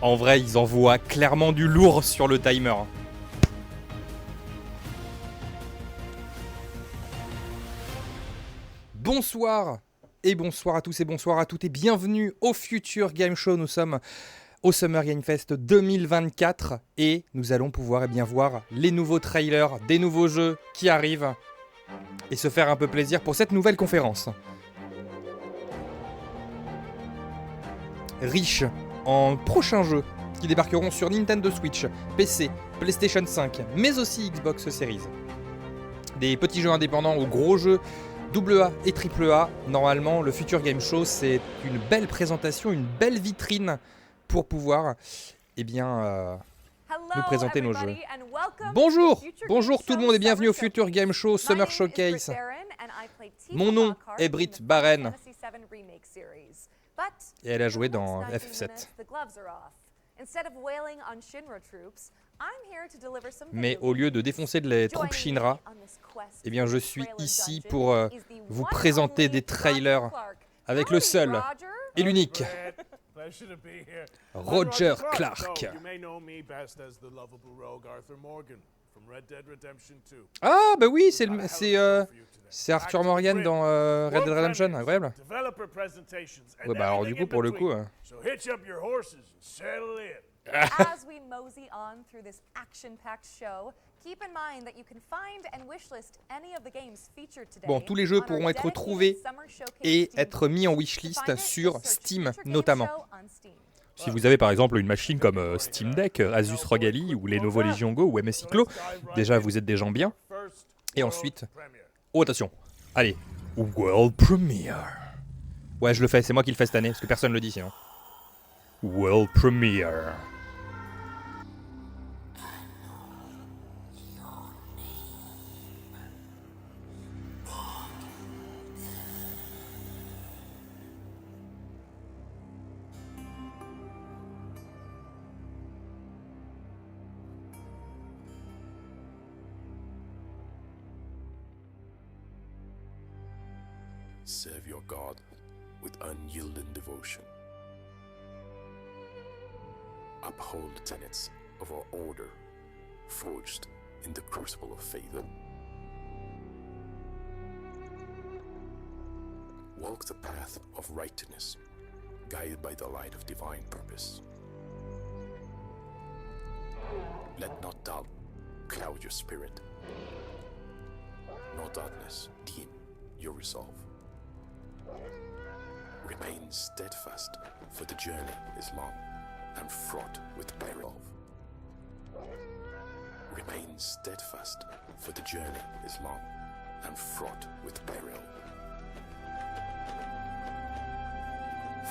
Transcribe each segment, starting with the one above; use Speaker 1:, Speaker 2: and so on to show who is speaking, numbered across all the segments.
Speaker 1: En vrai, ils envoient clairement du lourd sur le timer. Bonsoir et bonsoir à tous et bonsoir à toutes et bienvenue au Future Game Show. Nous sommes au Summer Game Fest 2024 et nous allons pouvoir voir les nouveaux trailers des nouveaux jeux qui arrivent et se faire un peu plaisir pour cette nouvelle conférence. Riche en prochains jeux qui débarqueront sur Nintendo Switch, PC, PlayStation 5, mais aussi Xbox Series. Des petits jeux indépendants aux gros jeux AA et AAA. Normalement, le Future Game Show, c'est une belle présentation, une belle vitrine pour pouvoir nous présenter nos jeux. Bonjour, bonjour tout le monde et bienvenue au Future Game Show Summer Showcase. Mon nom est Britt Barren et elle a joué dans FF7. Mais au lieu de défoncer les troupes Shinra, je suis ici pour vous présenter des trailers avec le seul et l'unique Roger Clark. Ah bah oui, c'est Arthur Morgan dans Red Dead Redemption, incroyable. Ouais bah alors du coup pour le coup...
Speaker 2: As we mosey on through this action-packed show, keep in mind that you can find and wishlist any of the games featured today.
Speaker 1: Bon, tous les jeux pourront être trouvés et être mis en wishlist sur Steam notamment. Si vous avez par exemple une machine comme Steam Deck, Asus ROG Ally ou Lenovo Legion Go ou MSI Clo, déjà vous êtes des gens bien. Et ensuite, oh attention, allez, World Premiere. Ouais, je le fais, c'est moi qui le fais cette année parce que personne le dit sinon. World Premiere.
Speaker 3: Serve your God with unyielding devotion. Uphold the tenets of our order, forged in the crucible of faith. Walk the path of righteousness, guided by the light of divine purpose. Let not doubt cloud your spirit, nor darkness dim your resolve. Remain steadfast, for the journey is long and fraught with peril. Remain steadfast, for the journey is long and fraught with peril.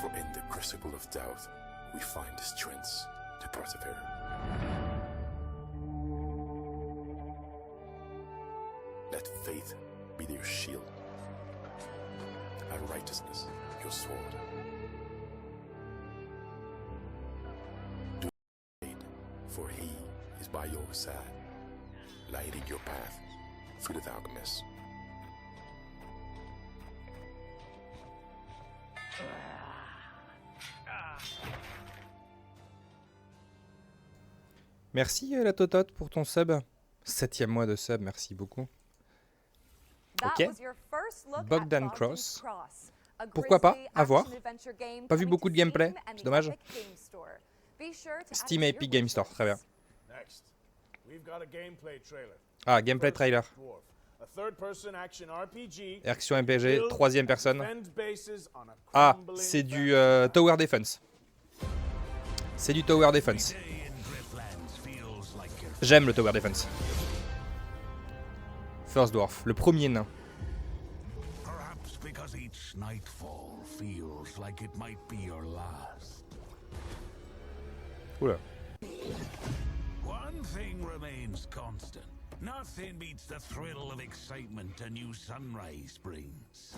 Speaker 3: For in the crucible of doubt, we find the strength to persevere. Let faith be your shield, and righteousness your sword. Do not fade, for he is by your side, lighting your path through the darkness.
Speaker 1: Merci la Totote pour ton sub. 7e mois de sub, merci beaucoup. Ok. Bogdan Cross. Pourquoi pas, à voir. Pas vu beaucoup de gameplay, c'est dommage. Steam et Epic Game Store, très bien. Ah, gameplay trailer. Action RPG, 3e personne. Ah, c'est du Tower Defense. C'est du Tower Defense. J'aime le Tower Defense. First Dwarf, le premier nain. Oula.
Speaker 4: One thing remains constant. Nothing beats the thrill of excitement a new sunrise brings.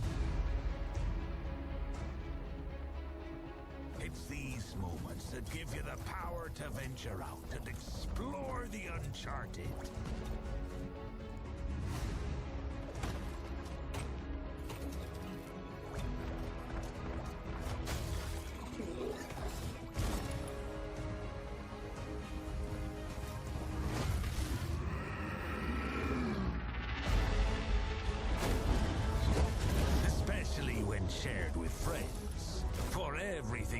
Speaker 4: It's these moments that give you the power to venture out and explore the uncharted.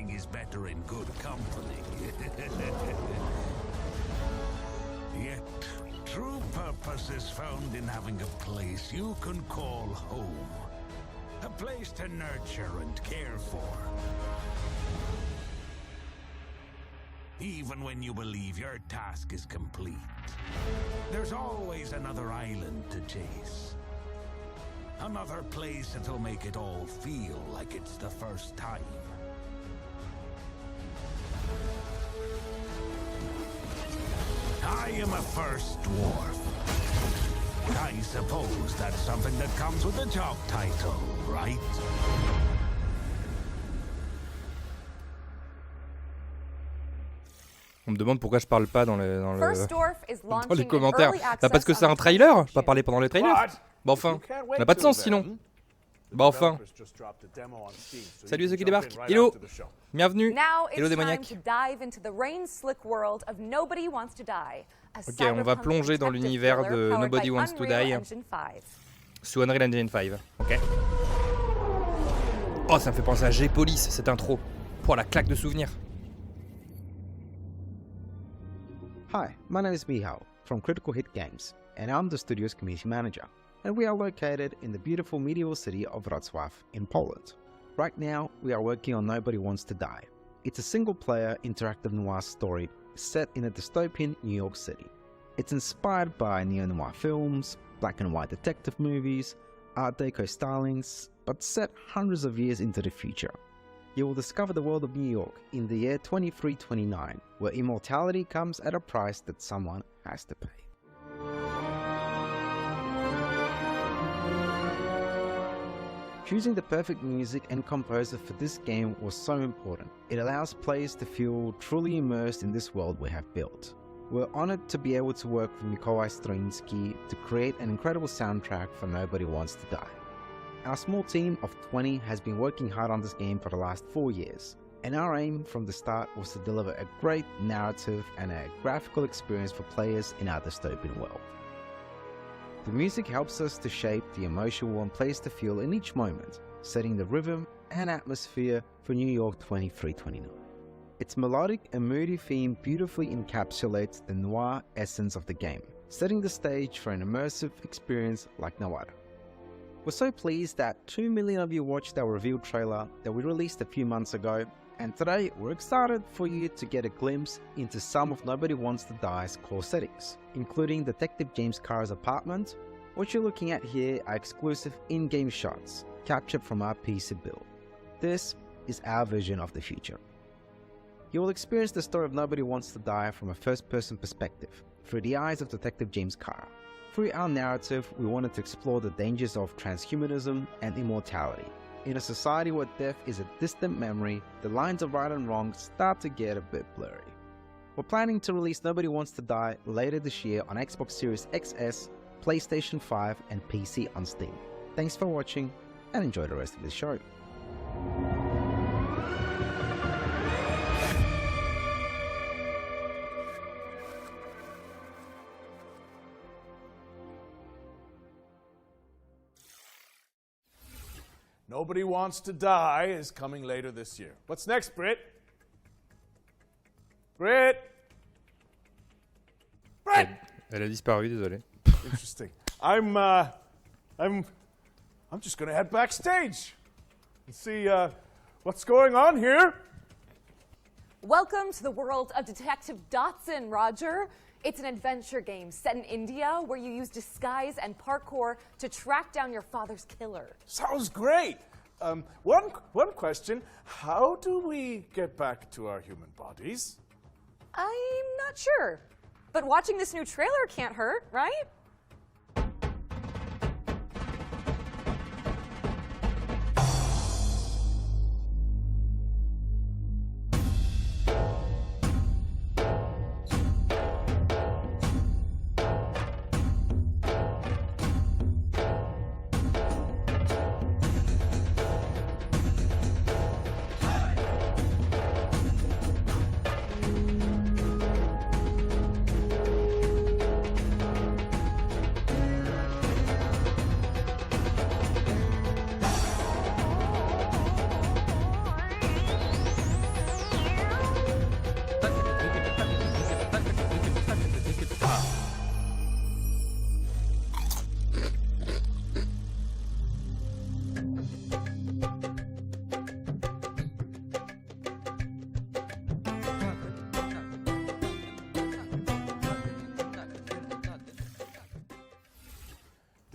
Speaker 4: everything is better in good company. Yet, true purpose is found in having a place you can call home. A place to nurture and care for. Even when you believe your task is complete, there's always another island to chase. Another place that'll make it all feel like it's the first time. I am a first dwarf. I suppose that's something that comes with a job title, right?
Speaker 1: On me demande pourquoi je parle pas dans
Speaker 2: Dans
Speaker 1: les commentaires. Bah parce que c'est un trailer, je pas parler pendant les trailers. Bah enfin, ça n'a pas de sens sinon. Bah enfin. Salut à ceux qui débarquent. Hello, bienvenue. Hello démoniaque. Ok, on va plonger dans l'univers de Nobody Wants to Die sous Unreal Engine 5. Ok. Oh, ça me fait penser à G-Police, cette intro. Oh, la claque de souvenirs.
Speaker 5: Hi, my name is NOUVEAUX from Critical Hit Games, and I'm the studio's community manager, and we are located in the beautiful medieval city of Wrocław in Poland. Right now, we are working on Nobody Wants to Die. It's a single-player interactive noir story set in a dystopian New York City. It's inspired by neo-noir films, black and white detective movies, Art Deco stylings, but set hundreds of years into the future. You will discover the world of New York in the year 2329, where immortality comes at a price that someone has to pay. Choosing the perfect music and composer for this game was so important. It allows players to feel truly immersed in this world we have built. We're honored to be able to work with Mikołaj Stroiński to create an incredible soundtrack for Nobody Wants to Die. Our small team of 20 has been working hard on this game for the last 4 years, and our aim from the start was to deliver a great narrative and a graphical experience for players in our dystopian world. The music helps us to shape the emotion one plays to feel in each moment, setting the rhythm and atmosphere for New York 2329. Its melodic and moody theme beautifully encapsulates the noir essence of the game, setting the stage for an immersive experience like no other. We're so pleased that 2 million of you watched our reveal trailer that we released a few months ago, and today we're excited for you to get a glimpse into some of Nobody Wants to Die's core settings, including Detective James Carr's apartment. What you're looking at here are exclusive in-game shots captured from our PC build. This is our vision of the future. You will experience the story of Nobody Wants to Die from a first-person perspective, through the eyes of Detective James Carr. Through our narrative, we wanted to explore the dangers of transhumanism and immortality. In a society where death is a distant memory, the lines of right and wrong start to get a bit blurry. We're planning to release Nobody Wants to Die later this year on Xbox Series XS, PlayStation 5 and PC on Steam. Thanks for watching and enjoy the rest of the show.
Speaker 6: Nobody Wants to Die is coming later this year. What's next, Britt? Britt? Britt!
Speaker 1: Elle a disparu, désolé.
Speaker 6: Interesting. I'm just gonna head backstage and see what's going on here.
Speaker 2: Welcome to the world of Detective Dotson, Roger. It's an adventure game set in India where you use disguise and parkour to track down your father's killer.
Speaker 6: Sounds great. One question. How do we get back to our human bodies?
Speaker 2: I'm not sure, but watching this new trailer can't hurt, right?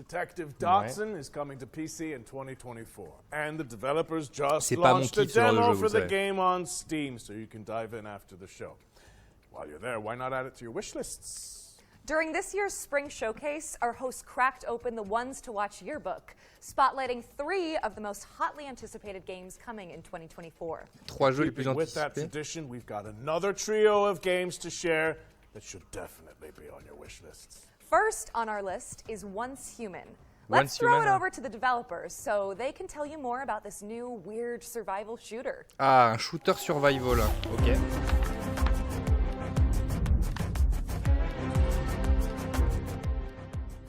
Speaker 6: Detective Dotson is coming to PC in 2024, and the developers just
Speaker 1: C'est pas mon
Speaker 6: launched a
Speaker 1: kiff, ce genre de
Speaker 6: demo
Speaker 1: jeu,
Speaker 6: for
Speaker 1: vous
Speaker 6: the
Speaker 1: savez.
Speaker 6: game on Steam, so you can dive in after the show. While you're there, why not add it to your wish lists?
Speaker 2: During this year's spring showcase, our host cracked open the Ones to Watch yearbook, spotlighting 3 of the most hotly anticipated games coming in 2024.
Speaker 1: 3 jeux les plus
Speaker 6: Keeping with that
Speaker 1: anticipés.
Speaker 6: tradition, we've got another trio of games to share that should definitely be on your wish lists.
Speaker 2: First on our list is Once Human.
Speaker 1: Once
Speaker 2: Let's throw
Speaker 1: Human,
Speaker 2: it
Speaker 1: hein.
Speaker 2: over to the developers so they can tell you more about this new weird survival shooter.
Speaker 1: Ah, un shooter survival. Ok.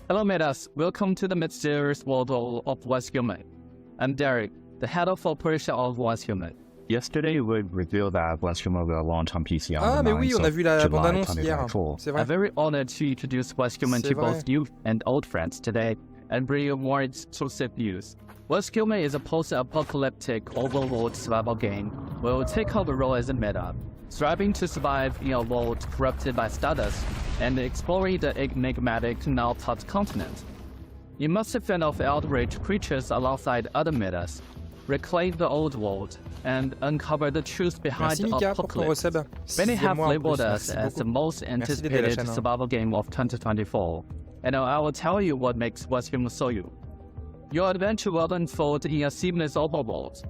Speaker 7: Hello, Metas. Welcome to the mysterious world of Once Human. I'm Derek, the head of operation of Once Human.
Speaker 8: Yesterday, we revealed that Once Human will launch on PC on
Speaker 1: Ah,
Speaker 8: the
Speaker 1: mais
Speaker 8: 9th
Speaker 1: oui, on a
Speaker 8: of
Speaker 1: vu la
Speaker 8: July
Speaker 1: bande-annonce hier.
Speaker 8: 2024.
Speaker 1: C'est
Speaker 7: I'm
Speaker 1: vrai.
Speaker 7: very honored to introduce Once Human
Speaker 1: C'est
Speaker 7: to
Speaker 1: vrai.
Speaker 7: both new and old friends today and bring you more exclusive news. Once Human is a post-apocalyptic overworld survival game where you take on the role as a meta, striving to survive in a world corrupted by stardust and exploring the enigmatic now-thought continent. You must fend off outraged creatures alongside other metas, reclaim the old world, and uncover the truth behind
Speaker 1: Merci
Speaker 7: the
Speaker 1: Mika pour ton
Speaker 7: apocalypse.
Speaker 1: resub.
Speaker 7: Many
Speaker 1: 6e
Speaker 7: have
Speaker 1: mois en
Speaker 7: labeled
Speaker 1: plus,
Speaker 7: us
Speaker 1: merci
Speaker 7: as the
Speaker 1: beaucoup.
Speaker 7: most
Speaker 1: Merci d'aider la
Speaker 7: anticipated
Speaker 1: chaîne, hein.
Speaker 7: survival game of 2024, and I will tell you what makes Once Human so you. Your adventure will unfold in a seamless overworld.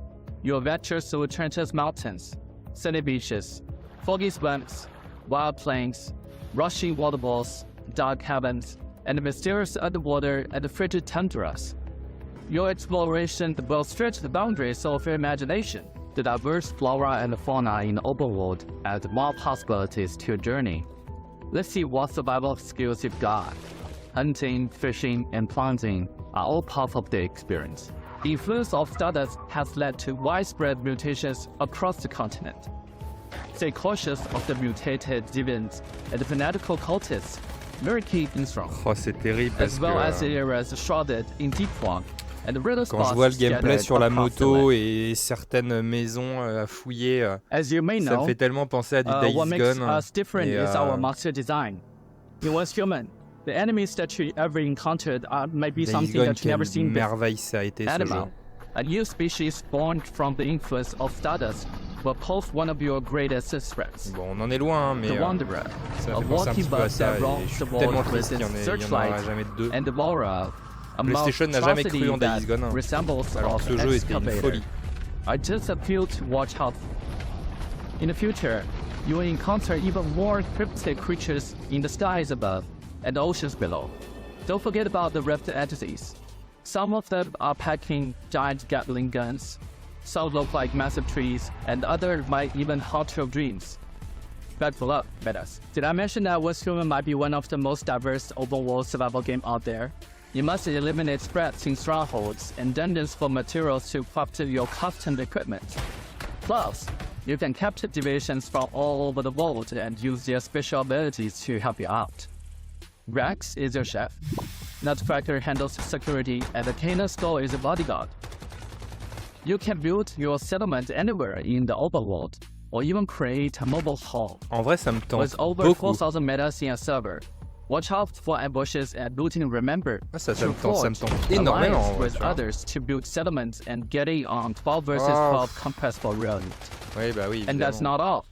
Speaker 7: Your adventure through treacherous mountains, sandy beaches, foggy swamps, wild plains, rushing waterfalls, dark caverns, and mysterious underwater and frigid tundras. Your exploration will stretch the boundaries of your imagination. The diverse flora and fauna in the overworld add more possibilities to your journey. Let's see what survival skills you've got. Hunting, fishing, and planting are all part of the experience. The influence of stardust has led to widespread mutations across the continent. Stay cautious of the mutated deviants and the fanatical cultists lurking in strong,
Speaker 1: Oh, c'est terrible parce
Speaker 7: as well as
Speaker 1: que
Speaker 7: areas shrouded in deep fog and the riddle
Speaker 1: quand je
Speaker 7: spots
Speaker 1: vois le gameplay
Speaker 7: scattered
Speaker 1: sur la
Speaker 7: across the
Speaker 1: moto
Speaker 7: land.
Speaker 1: et certaines maisons à fouiller,
Speaker 7: As you may
Speaker 1: ça me
Speaker 7: know,
Speaker 1: fait tellement penser à du Days
Speaker 7: what makes
Speaker 1: Gone.
Speaker 7: us different
Speaker 1: Et,
Speaker 7: is our monster design. In Once Human, the enemies that you ever encountered may be
Speaker 1: Days
Speaker 7: something
Speaker 1: Gone,
Speaker 7: that you never
Speaker 1: quelle
Speaker 7: seen before.
Speaker 1: merveille ça a été ce jeu.
Speaker 7: Animal, a new species born from the influence of stardust, will pose one of your greatest threats.
Speaker 1: Bon, on en est loin, hein, mais
Speaker 7: The Wanderer,
Speaker 1: ça
Speaker 7: a
Speaker 1: fait penser un
Speaker 7: walking
Speaker 1: petit peu à
Speaker 7: bug
Speaker 1: ça.
Speaker 7: that
Speaker 1: Et
Speaker 7: roams
Speaker 1: je
Speaker 7: the
Speaker 1: suis tellement
Speaker 7: world
Speaker 1: triste
Speaker 7: with
Speaker 1: qu'il y en
Speaker 7: its
Speaker 1: ait- il y en aura
Speaker 7: searchlight
Speaker 1: jamais deux.
Speaker 7: and Devourer, a
Speaker 1: PlayStation n'a jamais cru en
Speaker 7: monstrosity
Speaker 1: Days Gone,
Speaker 7: that
Speaker 1: hein.
Speaker 7: resembles
Speaker 1: Alors que ce
Speaker 7: an
Speaker 1: jeu était une
Speaker 7: excavator.
Speaker 1: folie.
Speaker 7: I just appeal to watch out. In the future, you will encounter even more cryptic creatures in the skies above and the oceans below. Don't forget about the rift entities. Some of them are packing giant Gatling guns, some look like massive trees, and others might even haunt your dreams. Bad luck, Metas. Did I mention that Once Human might be one of the most diverse open-world survival game out there? You must eliminate spreads in strongholds and dungeons for materials to craft your custom equipment. Plus, you can capture divisions from all over the world and use their special abilities to help you out. Rex is your chef, Nutcracker handles security, and the Canaan Skull is a bodyguard. You can build your settlement anywhere in the overworld, or even create a mobile home.
Speaker 1: En vrai, ça me tente
Speaker 7: With over
Speaker 1: beaucoup.
Speaker 7: 4,000 metas in a server, watch out for ambushes and looting. Remember
Speaker 1: Ah, ça
Speaker 7: to
Speaker 1: me tente
Speaker 7: forge
Speaker 1: énormément.
Speaker 7: alliance
Speaker 1: En vrai,
Speaker 7: with
Speaker 1: tu vois.
Speaker 7: others to build settlements and get it on 12 versus
Speaker 1: Oh.
Speaker 7: 12 compressible run.
Speaker 1: Oui, bah oui,
Speaker 7: And that's
Speaker 1: évidemment.
Speaker 7: not all.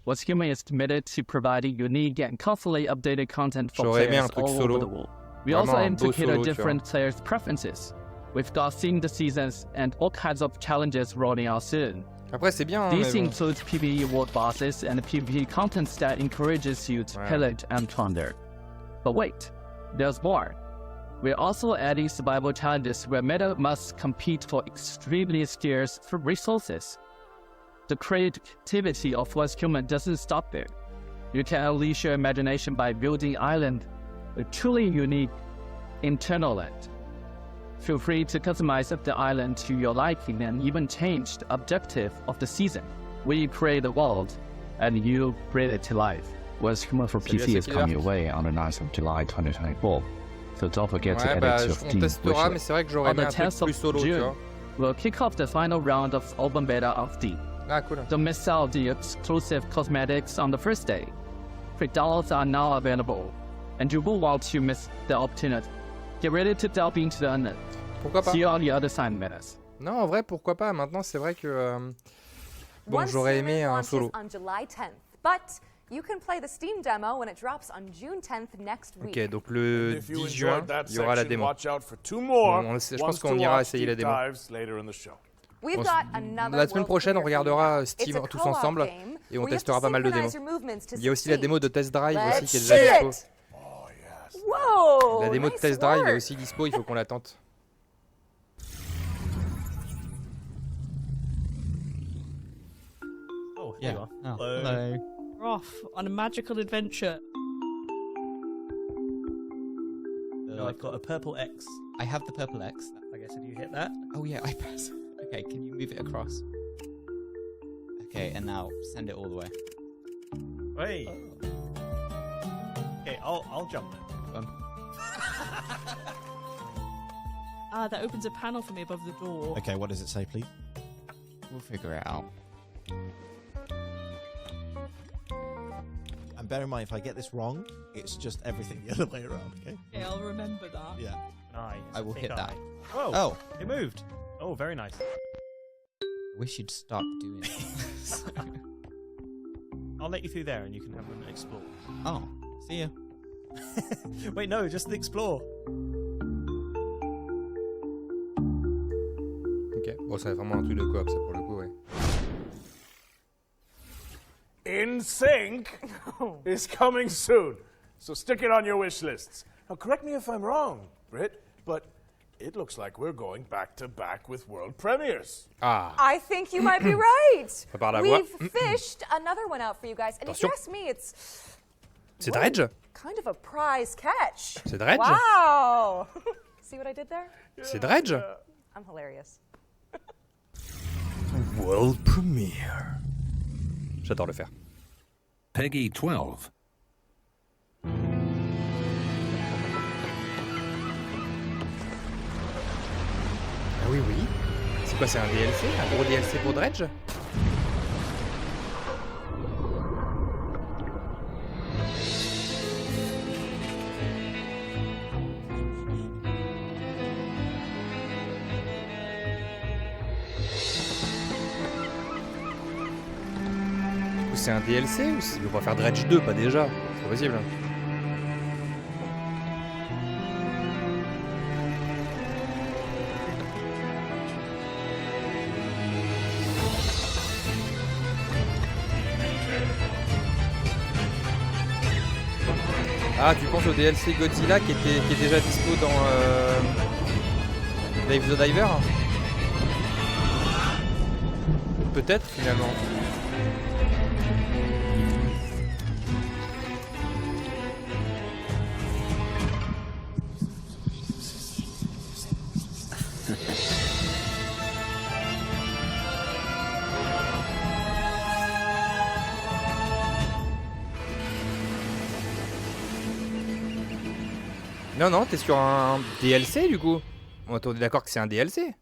Speaker 7: Once Human is committed to providing unique and constantly updated content for
Speaker 1: J'aurais aimé
Speaker 7: players
Speaker 1: un truc
Speaker 7: all
Speaker 1: solo.
Speaker 7: over the world. We
Speaker 1: Vraiment
Speaker 7: also
Speaker 1: un
Speaker 7: aim to
Speaker 1: beau
Speaker 7: cater
Speaker 1: solo, tu
Speaker 7: different players' preferences. We've got themed seasons and all kinds of challenges rolling out soon.
Speaker 1: Après, c'est bien. hein,
Speaker 7: These
Speaker 1: mais bon.
Speaker 7: include PvE world bosses and PvP content that encourages you to
Speaker 1: Ouais.
Speaker 7: pillage and plunder. But wait, there's more. We're also adding survival challenges where meta must compete for extremely scarce resources. The creativity of Once Human doesn't stop there. You can unleash your imagination by building island, a truly unique internal land. Feel free to customize the island to your liking and even change the objective of the season. We create the world, and you bring it to life.
Speaker 8: Once Human for
Speaker 1: Salut à
Speaker 8: PC
Speaker 1: ceux
Speaker 8: is
Speaker 1: qui
Speaker 8: coming
Speaker 1: regardent.
Speaker 8: your way on the 9th of July 2024. So don't forget to
Speaker 1: Ouais,
Speaker 8: add
Speaker 1: bah,
Speaker 8: it to your
Speaker 1: on
Speaker 8: Steam
Speaker 1: testera, mais
Speaker 8: wishlist.
Speaker 1: c'est vrai que j'aurais
Speaker 7: On
Speaker 1: aimé
Speaker 7: the
Speaker 1: un truc
Speaker 7: 10th
Speaker 1: plus
Speaker 7: of
Speaker 1: solo, tu
Speaker 7: June,
Speaker 1: vois.
Speaker 7: we'll kick off the final round of open beta of Steam.
Speaker 1: Ah, cool.
Speaker 7: Don't miss out the exclusive cosmetics on the first day. Free downloads are now available, and you won't want to miss the opportunity. Get ready to delve into the unknown.
Speaker 1: Pourquoi pas?
Speaker 7: See you on the other side, Menace.
Speaker 1: Non, en vrai, pourquoi pas? Maintenant, c'est vrai que... bon, j'aurais aimé un solo.
Speaker 2: On July 10th, but you can play the Steam demo when it drops on June 10th next week.
Speaker 1: Ok, donc le 10 juin, il y aura la démo. Je pense qu'on ira essayer la démo.
Speaker 2: We've
Speaker 1: Bon,
Speaker 2: got another
Speaker 1: la semaine prochaine, on
Speaker 2: world premiere
Speaker 1: regardera
Speaker 2: for you.
Speaker 1: Steam
Speaker 2: It's a
Speaker 1: tous
Speaker 2: co-op
Speaker 1: ensemble
Speaker 2: game
Speaker 1: et on
Speaker 2: where you have
Speaker 1: testera
Speaker 2: to
Speaker 1: pas mal de démos.
Speaker 2: synchronize your movements to
Speaker 1: Il y a aussi la
Speaker 2: succeed.
Speaker 1: démo de Test Drive aussi
Speaker 2: Let's
Speaker 1: qui est déjà
Speaker 2: see
Speaker 1: dispo.
Speaker 2: it. Whoa,
Speaker 1: La démo de
Speaker 2: nice
Speaker 1: Test Drive est
Speaker 2: work.
Speaker 1: aussi dispo, il faut qu'on la tente.
Speaker 9: Oh, here you are.
Speaker 10: Oh,
Speaker 9: Hello.
Speaker 10: hello. We're off on a magical adventure.
Speaker 9: I've got a purple X.
Speaker 10: I have the purple X.
Speaker 9: I guess if you hit that.
Speaker 10: Oh yeah, I press. Okay, can you move it across? Okay, and now send it all the way.
Speaker 9: Hey. Okay, I'll jump.
Speaker 10: That opens a panel for me above the door.
Speaker 11: Okay, what does it say, please?
Speaker 10: We'll figure it out.
Speaker 11: And bear in mind, if I get this wrong, it's just everything the other way around, okay?
Speaker 10: Okay, I'll remember that.
Speaker 11: Yeah.
Speaker 9: Nice.
Speaker 10: I will hit that.
Speaker 9: Whoa.
Speaker 10: Oh,
Speaker 9: It moved. Oh, very nice.
Speaker 10: I wish you'd stop doing it.
Speaker 9: I'll let you through there and you can have an explore.
Speaker 10: Oh, see ya.
Speaker 9: Wait, no, just the explore.
Speaker 1: Ok, bon, ça va vraiment un truc de coop, ça pour le coup, ouais.
Speaker 6: In Sync is coming soon, so stick it on your wish lists. Now, correct me if I'm wrong, Britt, but it looks like we're going back to back with world premieres.
Speaker 1: Ah,
Speaker 2: I think you might be right.
Speaker 1: Par la voix.
Speaker 2: We've fished another one out for you guys, and if you
Speaker 1: Attention.
Speaker 2: ask me, it's
Speaker 1: c'est Dredge?
Speaker 2: kind of a prize catch.
Speaker 1: C'est Dredge?
Speaker 2: Wow. See what I did there?
Speaker 1: C'est Dredge?
Speaker 2: I'm hilarious.
Speaker 1: World premiere. J'adore le faire.
Speaker 4: Peggy 12.
Speaker 1: Ah oui, oui. C'est quoi, c'est un DLC? Un gros DLC pour Dredge? Ou c'est un DLC ou on va faire Dredge 2, pas déjà? C'est pas possible. Ah, tu penses au DLC Godzilla qui est déjà dispo dans Dave the Diver? Peut-être finalement. Non, non, t'es sur un DLC du coup. On est d'accord que c'est un DLC.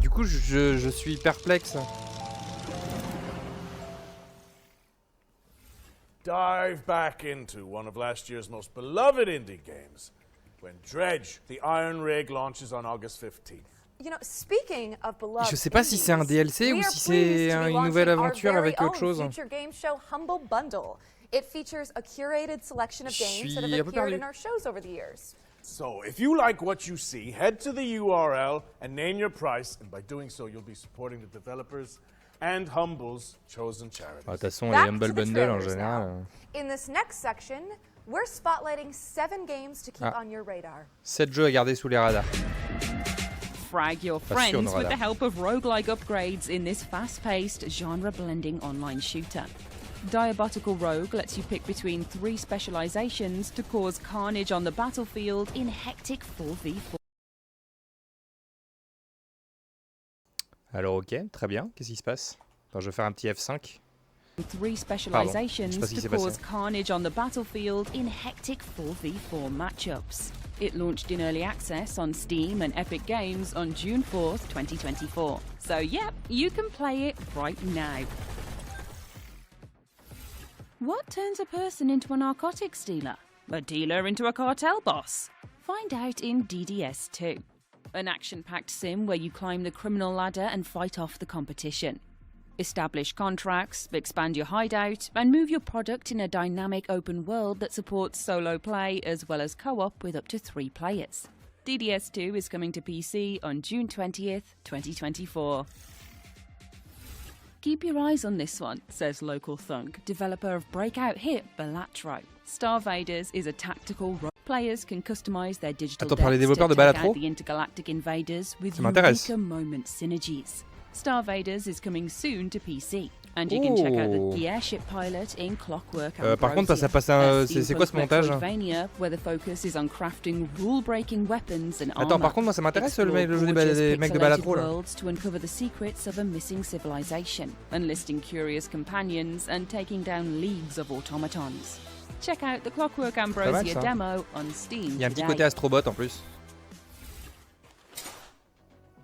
Speaker 1: Du coup, je suis perplexe.
Speaker 6: Dive back into one of last year's most beloved indie games when Dredge, the Iron Rig, launches on August 15th.
Speaker 2: You know, speaking of beloved
Speaker 1: Je sais pas si c'est un DLC ou si c'est une nouvelle aventure avec autre chose.
Speaker 2: Future game show Humble Bundle. It features a curated selection of games that have appeared in our shows over the years.
Speaker 6: So, if you like what you see, head to the URL and name your price, and by doing so, you'll be supporting the developers and Humble's chosen charities.
Speaker 1: De toute façon,
Speaker 2: Back
Speaker 1: les Humble
Speaker 2: to the
Speaker 1: Bundle en
Speaker 2: trailers
Speaker 1: général.
Speaker 2: now. In this next section, we're spotlighting 7 games to keep on your radar.
Speaker 1: 7 jeux à garder sous les radars.
Speaker 12: Frag your
Speaker 1: Pas sûr,
Speaker 12: friends
Speaker 1: nos
Speaker 12: with the
Speaker 1: radars.
Speaker 12: help of roguelike upgrades in this fast-paced, genre-blending online shooter. Diabotical Rogue lets you pick between 3 specializations to cause carnage on the battlefield in hectic 4v4.
Speaker 1: Alors ok, très bien. Qu'est-ce qui se passe? Attends, je vais faire un petit F5.
Speaker 12: 3 specializations
Speaker 1: je sais pas ce qui
Speaker 12: to
Speaker 1: s'est passé.
Speaker 12: cause carnage on the battlefield in hectic 4v4 matchups. It launched in early access on Steam and Epic Games on June 4th, 2024. So yep, you can play it right now. What turns a person into a narcotics dealer? A dealer into a cartel boss? Find out in DDS2, an action-packed sim where you climb the criminal ladder and fight off the competition. Establish contracts, expand your hideout, and move your product in a dynamic open world that supports solo play as well as co-op with up to 3 players. DDS2 is coming to PC on June 20th, 2024. Keep your eyes on this one, says local thunk, developer of breakout hit Balatro. Star Vaders is a tactical players can customize their digital
Speaker 1: Attends, par les développeurs de
Speaker 12: take out
Speaker 1: Balatro?
Speaker 12: the intergalactic invaders with
Speaker 1: Ça m'intéresse.
Speaker 12: Eureka moment synergies. Star Vaders is coming soon to PC, and you can check out the airship pilot in Clockwork
Speaker 1: Par contre, ça passe c'est quoi ce montage?
Speaker 12: where the focus is on crafting rule-breaking weapons and
Speaker 1: Attends, par contre, moi ça m'intéresse le jeu des mecs de Balatro là.
Speaker 12: To uncover the secrets of a missing civilization, enlisting curious companions and taking down leagues of automatons. Check out the Clockwork Ambrosia demo on Steam.
Speaker 1: Il y a un petit côté Astrobot en plus.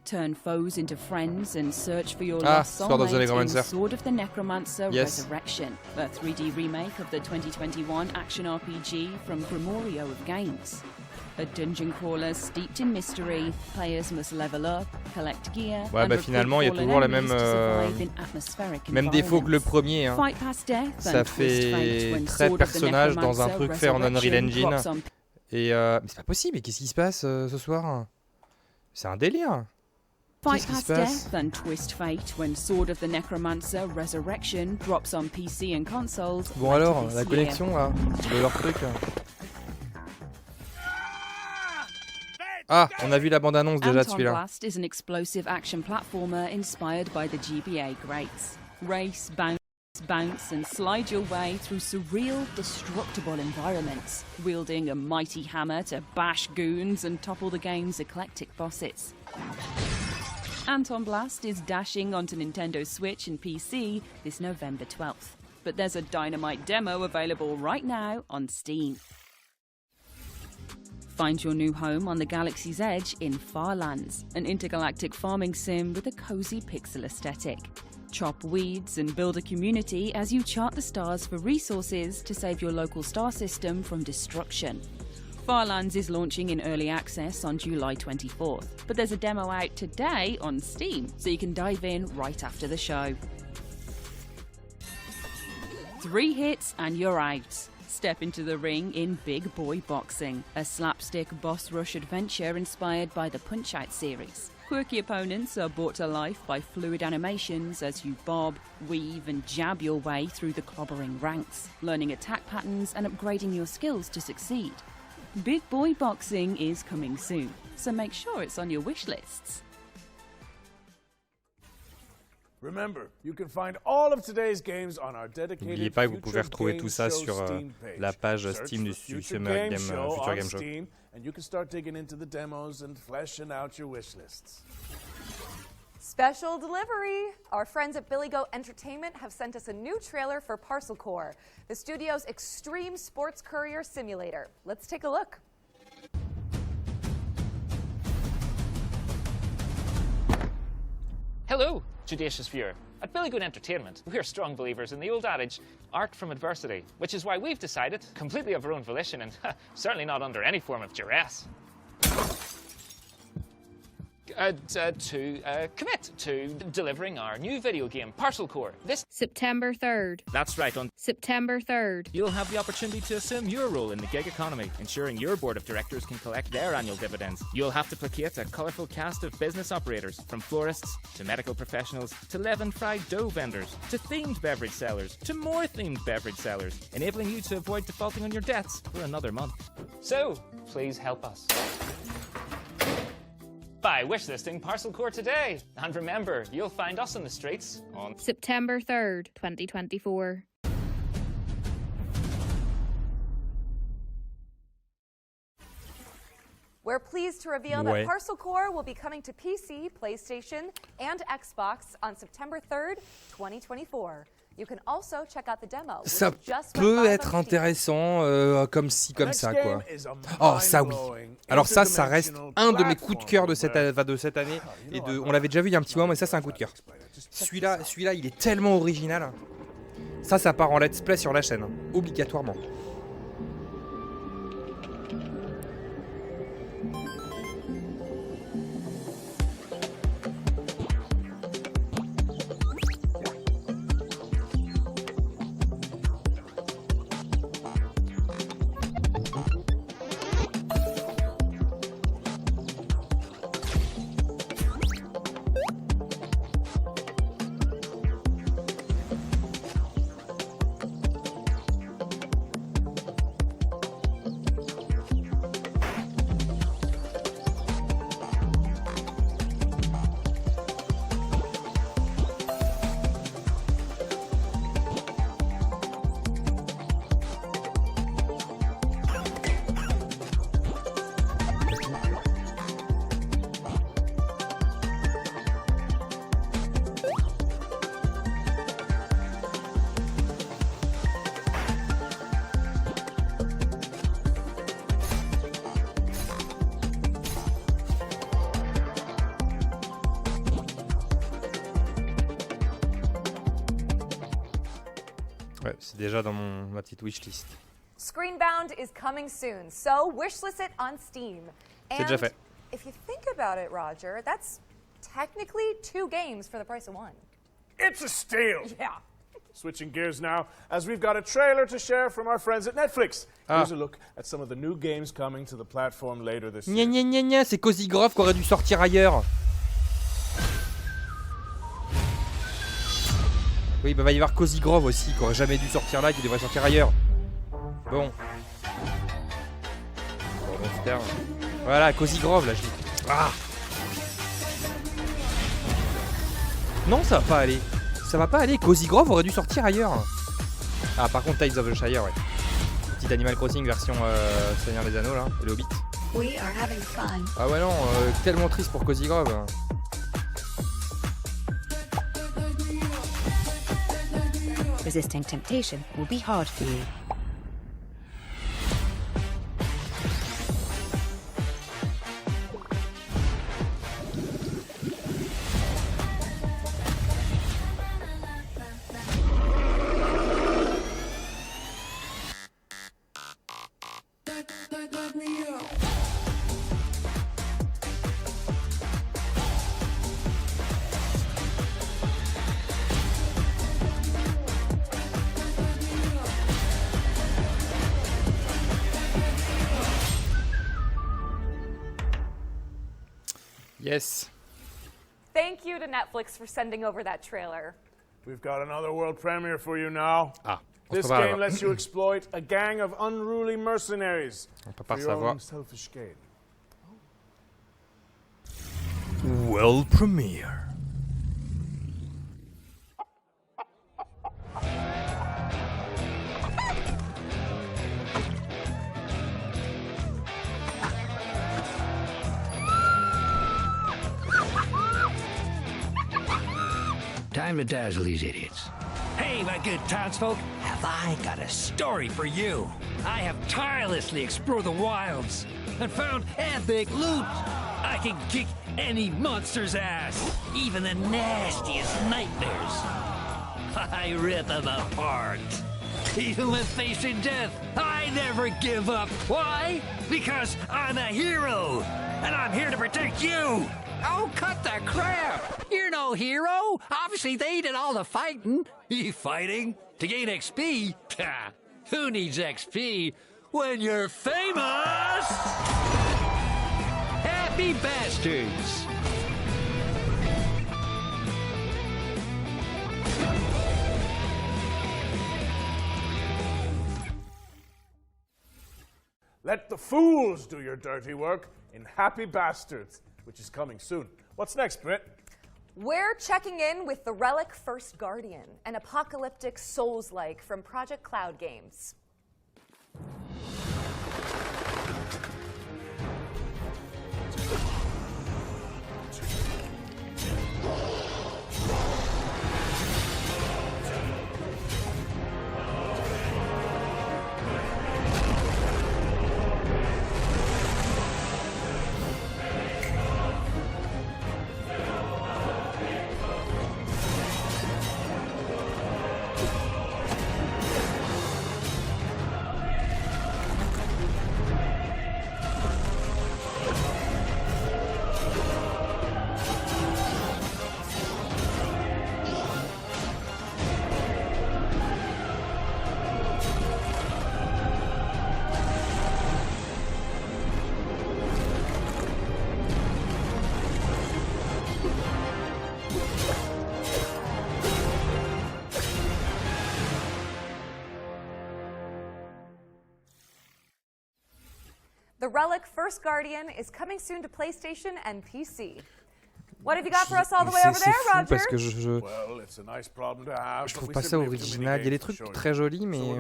Speaker 12: Turn foes into friends and search for your lost soulmate in Sword of the Necromancer Resurrection, a 3D remake of the 2021 action RPG from Grimorio of Games. A dungeon crawler steeped in mystery, players must level up, collect gear,
Speaker 1: ouais, bah finalement, il y a toujours les mêmes défauts que le premier. Hein. Ça fait très personnage dans un truc fait en Unreal Engine. Et mais c'est pas possible, mais qu'est-ce qui se passe ce soir? C'est un délire.
Speaker 12: Fight past death and twist fate when Sword of the Necromancer Resurrection drops on PC and consoles.
Speaker 1: Bon alors, la connexion là, de leur truc. Ah, on a vu la bande-annonce déjà de celui-là.
Speaker 12: Blast is an explosive action platformer inspired by the GBA greats. Race, bounce and slide your way through surreal, destructible environments, wielding a mighty hammer to bash goons and topple the game's eclectic bosses. Anton Blast is dashing onto Nintendo Switch and PC this November 12th, but there's a dynamite demo available right now on Steam. Find your new home on the galaxy's edge in Far Lands, an intergalactic farming sim with a cozy pixel aesthetic. Chop weeds and build a community as you chart the stars for resources to save your local star system from destruction. Farlands is launching in early access on July 24th, but there's a demo out today on Steam, so you can dive in right after the show. 3 hits and you're out. Step into the ring in Big Boy Boxing, a slapstick boss rush adventure inspired by the Punch-Out series. Quirky opponents are brought to life by fluid animations as you bob, weave and jab your way through the clobbering ranks, learning attack patterns and upgrading your skills to succeed. Big Boy Boxing is coming soon, so make sure it's on your wish lists.
Speaker 6: Remember, you can find all of today's games on our dedicated
Speaker 1: N'oubliez pas que vous pouvez retrouver tout ça sur la page Steam du SOMMAIRE Game Future Game Show.
Speaker 6: And you can start digging into the demos and fleshing out your wish lists.
Speaker 2: Special delivery! Our friends at Billy Goat Entertainment have sent us a new trailer for Parcel Core, the studio's extreme sports courier simulator. Let's take a look.
Speaker 13: Hello, judacious viewer. At Billy Goat Entertainment, we're strong believers in the old adage, art from adversity, which is why we've decided, completely of our own volition and certainly not under any form of duress, to commit to delivering our new video game, Parcel Core. This
Speaker 14: September 3rd.
Speaker 13: That's right, on
Speaker 14: September 3rd.
Speaker 13: You'll have the opportunity to assume your role in the gig economy, ensuring your board of directors can collect their annual dividends. You'll have to placate a colourful cast of business operators, from florists to medical professionals to leaven-fried dough vendors to themed beverage sellers to more themed beverage sellers, enabling you to avoid defaulting on your debts for another month. So, please help us by wishlisting Parcel Core today. And remember, you'll find us in the streets on
Speaker 14: September 3rd, 2024.
Speaker 2: We're pleased to reveal that Parcel Core will be coming to PC, PlayStation, and Xbox on September 3rd, 2024. You can also check out the demo.
Speaker 1: Ça peut être intéressant comme ci, comme ça, quoi. Oh, ça oui. Alors ça reste un de mes coups de cœur de cette année. Et on l'avait déjà vu il y a un petit moment, mais ça, c'est un coup de cœur. Celui-là, il est tellement original. Ça part en let's play sur la chaîne, hein, obligatoirement. Ouais, c'est déjà dans ma petite wishlist.
Speaker 2: Screenbound is coming soon, so wishlist it on Steam.
Speaker 1: C'est déjà fait.
Speaker 2: If you think about it, Roger, that's technically 2 games for the price of 1.
Speaker 6: It's a steal!
Speaker 2: Yeah.
Speaker 6: Switching gears now, as we've got a trailer to share from our friends at Netflix. Here's a look at some of the new games coming to the platform later this year.
Speaker 1: Gna gna gna gna, c'est Cozy Grove qui aurait dû sortir ailleurs. Oui, bah va y avoir Cozy Grove aussi, qui aurait jamais dû sortir là, qui devrait sortir ailleurs. Bon. Voilà, Cozy Grove, là, je l'ai. Ah! Non, ça va pas aller. Ça va pas aller. Cozy Grove aurait dû sortir ailleurs. Ah, par contre, Tides of the Shire, ouais. Petit Animal Crossing version Seigneur des Anneaux, là, et le Hobbit. Ah ouais, non, tellement triste pour Cozy Grove.
Speaker 15: Resisting temptation will be hard for you.
Speaker 1: Yes.
Speaker 2: Thank you to Netflix for sending over that trailer.
Speaker 6: We've got another world premiere for you now.
Speaker 1: Ah,
Speaker 6: this game lets you exploit a gang of unruly mercenaries for your own selfish gain.
Speaker 1: World premiere.
Speaker 16: Time to dazzle these idiots. Hey, my good townsfolk, have I got a story for you. I have tirelessly explored the wilds and found epic loot. I can kick any monster's ass, even the nastiest nightmares. I rip them apart. Even when facing death, I never give up. Why? Because I'm a hero, and I'm here to protect you. Oh, cut the crap! You're no hero! Obviously, they did all the fighting. You fighting? To gain XP? Who needs XP when you're famous? Happy bastards!
Speaker 6: Let the fools do your dirty work in Happy Bastards, which is coming soon. What's next, Britt?
Speaker 2: We're checking in with the Relic First Guardian, an apocalyptic Souls-like from Project Cloud Games. The Relic First Guardian is coming soon to PlayStation and PC. What have you got for us all the way over there, Roger?
Speaker 1: Parce que je trouve pas ça original. Il y a des trucs très jolis, mais je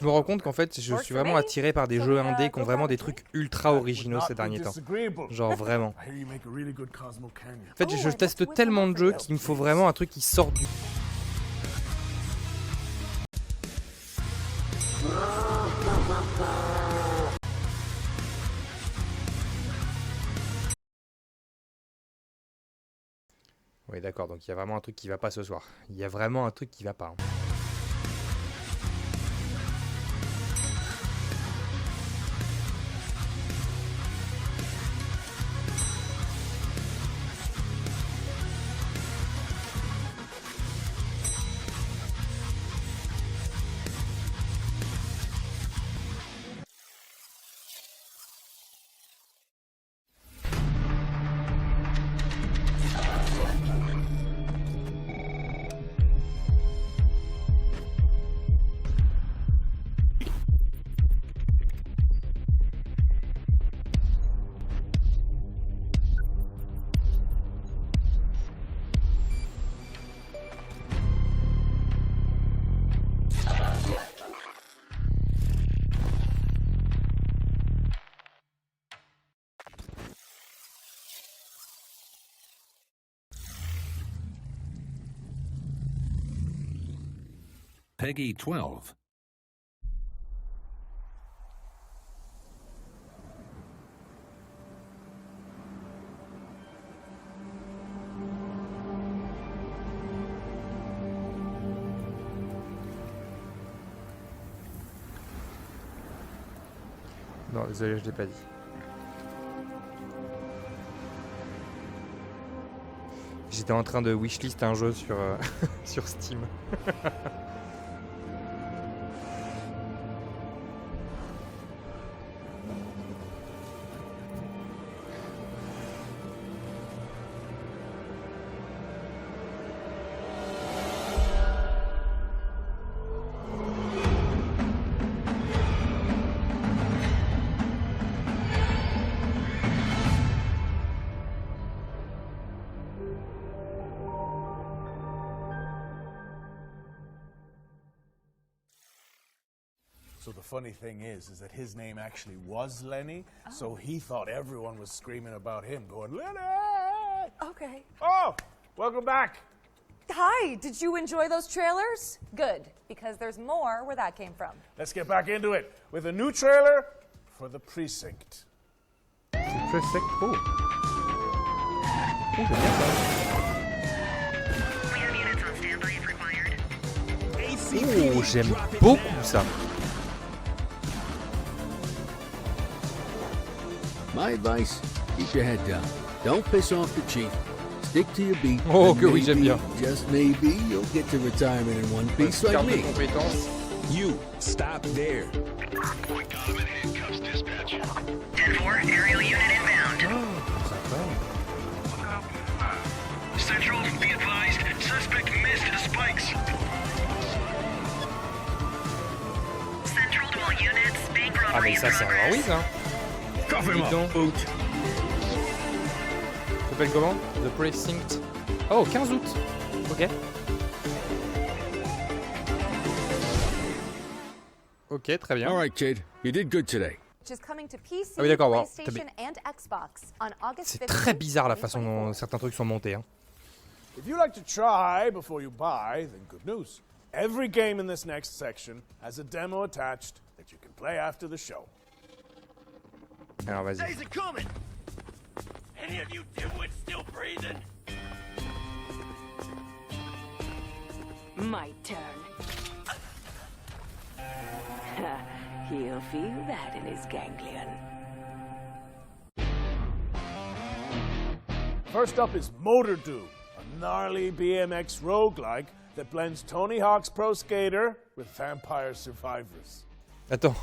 Speaker 1: me rends compte qu'en fait, je suis vraiment attiré par des jeux indés qui ont vraiment des trucs ultra originaux ces derniers temps. Genre vraiment. En fait, je teste tellement de jeux qu'il me faut vraiment un truc qui sort du... Oui, d'accord, donc il y a vraiment un truc qui va pas ce soir. Il y a vraiment un truc qui va pas. Hein.
Speaker 4: Peggy 12.
Speaker 1: Non, désolé, je l'ai pas dit. J'étais en train de wishlist un jeu sur, sur Steam.
Speaker 6: So the funny thing is that his name actually was Lenny, so he thought everyone was screaming about him, going, Lenny!
Speaker 2: Okay.
Speaker 6: Oh, welcome back.
Speaker 2: Hi, did you enjoy those trailers? Good, because there's more where that came from.
Speaker 6: Let's get back into it with a new trailer for The Precinct.
Speaker 1: The Precinct? Oh. Oh, j'aime bien ça. Oh, j'aime beaucoup ça.
Speaker 17: My advice, keep your head down. Don't piss off the chief. Stick to your beat.
Speaker 1: Oh, que oui, j'aime bien.
Speaker 17: Just maybe, you'll get to retirement in one piece like me.
Speaker 4: You, stop there.
Speaker 18: Point got him in handcuffs, dispatch. 10-4, aerial unit inbound. Central, be advised, suspect missed the spikes. Central to all units, bank
Speaker 1: Ah,
Speaker 18: robbery
Speaker 1: mais ça, c'est un grand whiz, hein.
Speaker 4: Cough him up, boot.
Speaker 1: Ça s'appelle comment? The Precinct. Oh, 15 août. Ok. Ok, très bien.
Speaker 17: All right, kid. You did good today.
Speaker 2: Which is coming to PC,
Speaker 1: Ah oui, d'accord, bon,
Speaker 2: PlayStation and Xbox on August 15th.
Speaker 1: C'est très bizarre la façon dont certains trucs sont montés. Hein.
Speaker 6: If you like to try before you buy, then good news. Every game in this next section has a demo attached that you can play after the show.
Speaker 1: Alors vas-y.
Speaker 18: Days are coming. Any of you dimwits still breathing?
Speaker 19: My turn. He'll feel that in his ganglion.
Speaker 6: First up is Motor Do, a gnarly BMX roguelike that blends Tony Hawk's Pro Skater with Vampire Survivors.
Speaker 1: Attends,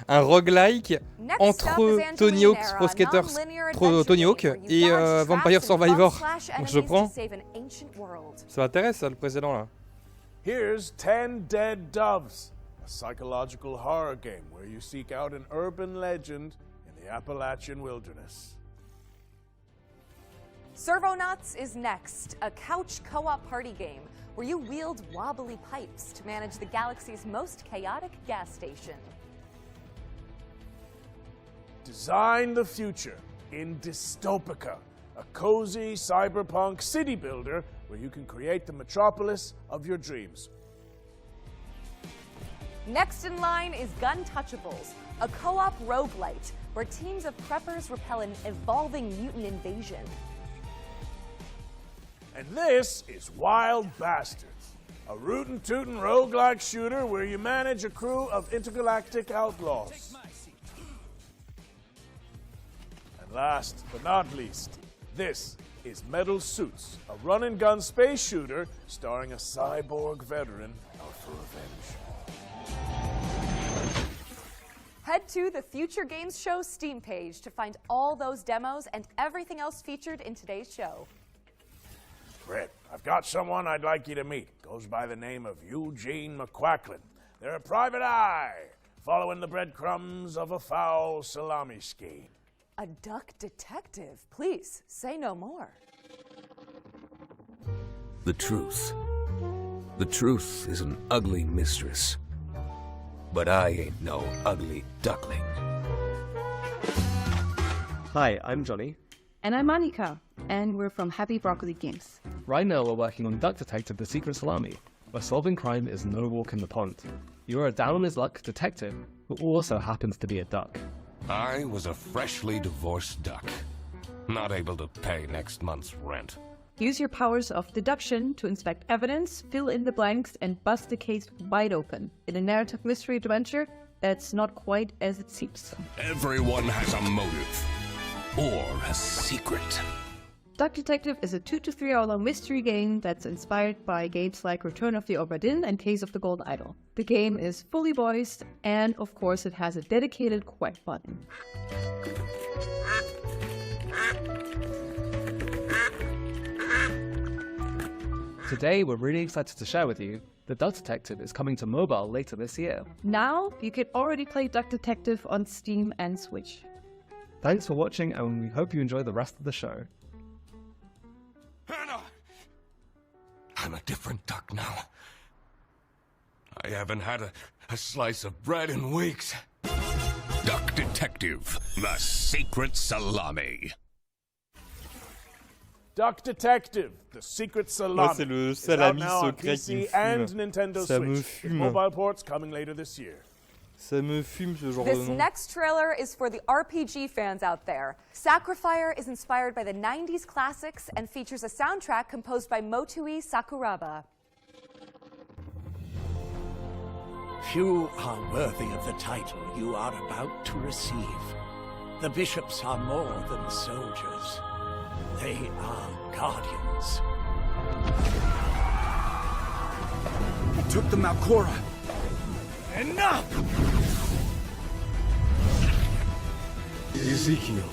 Speaker 1: un roguelike entre Tony Hawk's Pro Skater, Tony Hawk et Vampire Survivor. Donc je prends. Ça m'intéresse ça, le précédent là.
Speaker 6: Here's 10 Dead Doves, a psychological horror game where you seek out an urban legend in the Appalachian wilderness.
Speaker 2: Servonauts is next, a couch co-op party game where you wield wobbly pipes to manage the galaxy's most chaotic gas station.
Speaker 6: Design the future in Dystopica, a cozy cyberpunk city builder where you can create the metropolis of your dreams.
Speaker 2: Next in line is Guntouchables, a co-op roguelite where teams of preppers repel an evolving mutant invasion.
Speaker 6: And this is Wild Bastards, a rootin' tootin' roguelike shooter where you manage a crew of intergalactic outlaws. And last but not least, this is Metal Suits, a run-and-gun space shooter starring a cyborg veteran out for revenge.
Speaker 2: Head to the Future Games Show Steam page to find all those demos and everything else featured in today's show.
Speaker 6: Brett, I've got someone I'd like you to meet. Goes by the name of Eugene McQuacklin. They're a private eye, following the breadcrumbs of a foul salami scheme.
Speaker 2: A duck detective. Please, say no more.
Speaker 3: The truth. The truth is an ugly mistress. But I ain't no ugly duckling.
Speaker 20: Hi, I'm Johnny.
Speaker 21: And I'm Annika, and we're from Happy Broccoli Games.
Speaker 20: Right now we're working on Duck Detective The Secret Salami, where solving crime is no walk in the pond. You're a down-on-his-luck detective who also happens to be a duck.
Speaker 3: I was a freshly divorced duck, not able to pay next month's rent.
Speaker 21: Use your powers of deduction to inspect evidence, fill in the blanks, and bust the case wide open in a narrative mystery adventure that's not quite as it seems.
Speaker 3: Everyone has a motive, or a secret.
Speaker 21: Duck Detective is a 2 to 3 hour long mystery game that's inspired by games like Return of the Obra Dinn and Case of the Gold Idol. The game is fully voiced, and of course it has a dedicated quack button.
Speaker 20: Today we're really excited to share with you that Duck Detective is coming to mobile later this year.
Speaker 21: Now you can already play Duck Detective on Steam and Switch.
Speaker 20: Thanks for watching, and we hope you enjoy the rest of the show.
Speaker 3: Hannah! I'm a different duck now. I haven't had a slice of bread in weeks. Duck Detective, The Secret Salami.
Speaker 6: Duck Detective, The Secret Salami.
Speaker 1: C'est le
Speaker 6: is out
Speaker 1: salami
Speaker 6: now on
Speaker 1: secret qui me
Speaker 6: PC
Speaker 1: fume.
Speaker 6: and Nintendo
Speaker 1: Ça me
Speaker 6: Switch.
Speaker 1: fume.
Speaker 6: With mobile ports coming later this year.
Speaker 1: Ça me fume ce genre de
Speaker 2: This
Speaker 1: nom.
Speaker 2: next trailer is for the RPG fans out there. Sacrifice is inspired by the 90s classics and features a soundtrack composed by Motoi Sakuraba.
Speaker 16: Few are worthy of the title you are about to receive. The bishops are more than soldiers. They are guardians.
Speaker 3: He took the Malcora.
Speaker 16: Enough!
Speaker 3: Ezekiel,